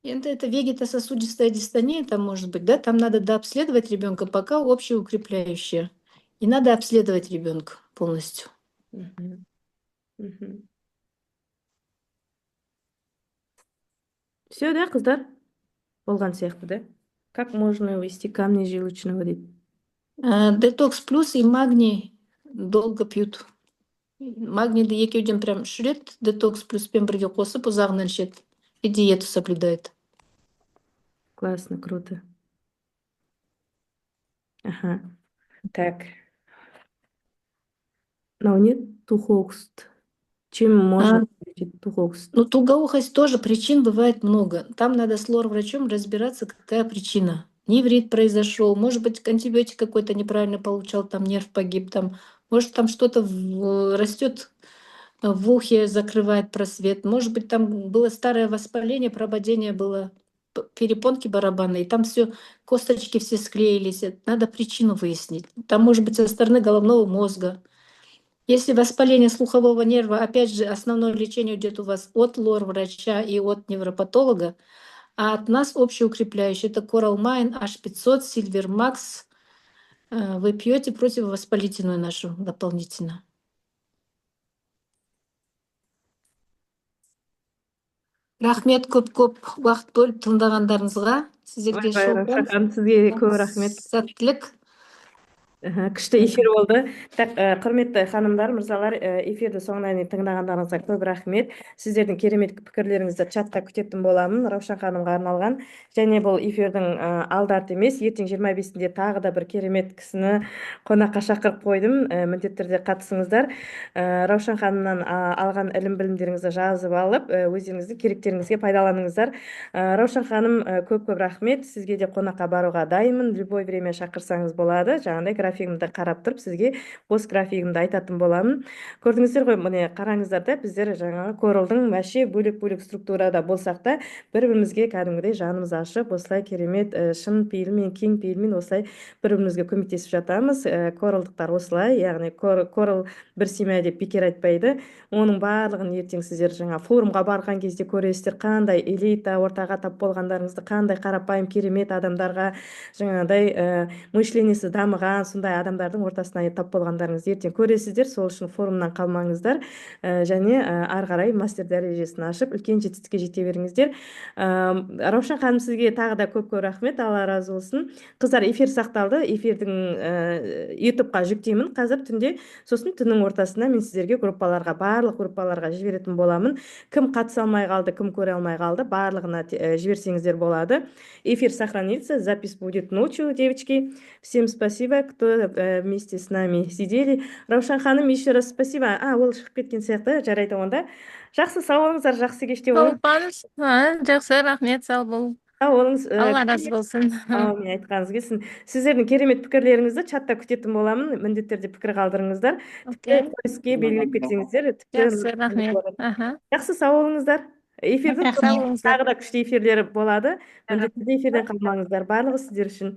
Это вегетососудистая дистония, там может быть, да, там надо дообследовать ребенка, пока общеукрепляющее. И надо обследовать ребенка полностью. Мгм. Мгм. Все, да, қыздар? Болған сияқты, да? Как можно ввести камни желудочного дейді? Детокс плюс и магний долго пьют. Магнийді екеуден прям ішіреді, детокс плюспен бірге қосып ұзағынан ішеді. И диету соблюдает. Классно, круто. Ага. Так. Но нет тухост. Чем можно лечить тухост? Ну, тугоухость тоже причин бывает много. Там надо с лор-врачом разбираться, какая причина. Неврит произошел, может быть, антибиотик какой-то неправильно получал, там нерв погиб, там, может, там что-то растет в ухе, закрывает просвет, может быть, там было старое воспаление, прободение было перепонки барабанные, и там все косточки все склеились. Надо причину выяснить. Там может быть со стороны головного мозга. Если воспаление слухового нерва, опять же, основное лечение идет у вас от лор-врача и от невропатолога, а от нас общеукрепляющий. Это Coralmine, H500, Silver Max. Вы пьете противовоспалительную нашу дополнительно. Рахмет көп уақыт бөліп тыңдағандарыңызға. Сіздерге Раушан ханым, сізге көп рахмет. сәттілік. Күшті эфир болды. Так, құрметті ханымдар, мырзалар, эфирді соңына дейін тыңдағандарыңызға көп рахмет. Сіздердің керемет пікірлеріңізді чатқа күтетін боламын, Раушан ханымға арналған. Және бұл эфирдің алды-арты емес, ертең 25-інде тағы да бір керемет кісіні қонаққа шақырып қойдым. Міндетті түрде қатысыңыздар. Раушан ханымнан алған ілім-білімдеріңізді жазып алып, өздеріңіздің керектеріңізге пайдаланыңыздар. Раушан ханым, көп рахмет. Сізге де қонаққа баруға дайынмын. Любой время шақырсаңыз болады. Жаңағыдай графигімді қарап тұрып, сізге бос графигімді айтатын боламын. Көрдіңіздер ғой, міне қараңыздар да, біздер жаңағы Коралдың вообще бөлек-бөлек структурада болсақ та, бір-бірімізге кәдімгідей жанымыз ашып, осылай керемет шын пейілмен, кең пейілмен осылай бір-бірімізге көмектесіп жатамыз. Коралдықтар осылай, яғни Корал бір семья деп бекер айтпайды. Оның барлығын ертең сіздер жаңа форумға барған кезде көресіздер, қандай элита ортаға тап болғандарыңызды, қандай қарапайым керемет адамдарға, жаңағыдай мышлениесі дамыған сондай адамдардың ортасына тап болғандарыңызды ертең көресіздер. Сол үшін форумнан қалмаңыздар, және ары қарай мастер дәрежесін ашып, үлкен жетістікке жете беріңіздер. Раушан ханым, сізге тағы да көп рахмет, Алла разы болсын. Қыздар, эфир сақталды. Эфирдің ютубқа жүктеймін қазір түнде. Сосын түннің ортасында мен сіздерге барлық группаларға жіберетін боламын. Кім қатыса алмай қалды, кім көре алмай қалды, барлығына жіберсеңіздер болады. Эфир сохранится, запись будет ночью, девочки. Всем спасибо, кто вместе с нами сидели. Раушан ханым, еще раз спасибо. Ол шығып кеткен сияқты, жарайды онда. Жақсы, сау болыңыздар, жақсы кеште болыңыз. Толпаныз, жақсы, рахмет, сау бол. Сау болыңыз. Алла разы болсын. Мен айтқаныңыз келсін. Сіздердің керемет пікірлеріңізді чатта күтетін боламын. Міндетті түрде пікір қалдырыңыздар. Тіпті поиске белгілеп кетсеңіздер. Жақсы, рахмет. Жақсы, сау болыңыздар. Эфирдің тағы да күшті эфирлері болады. Міндетті түрде эфирден қалмаңыздар. Барлығы сіздер үшін.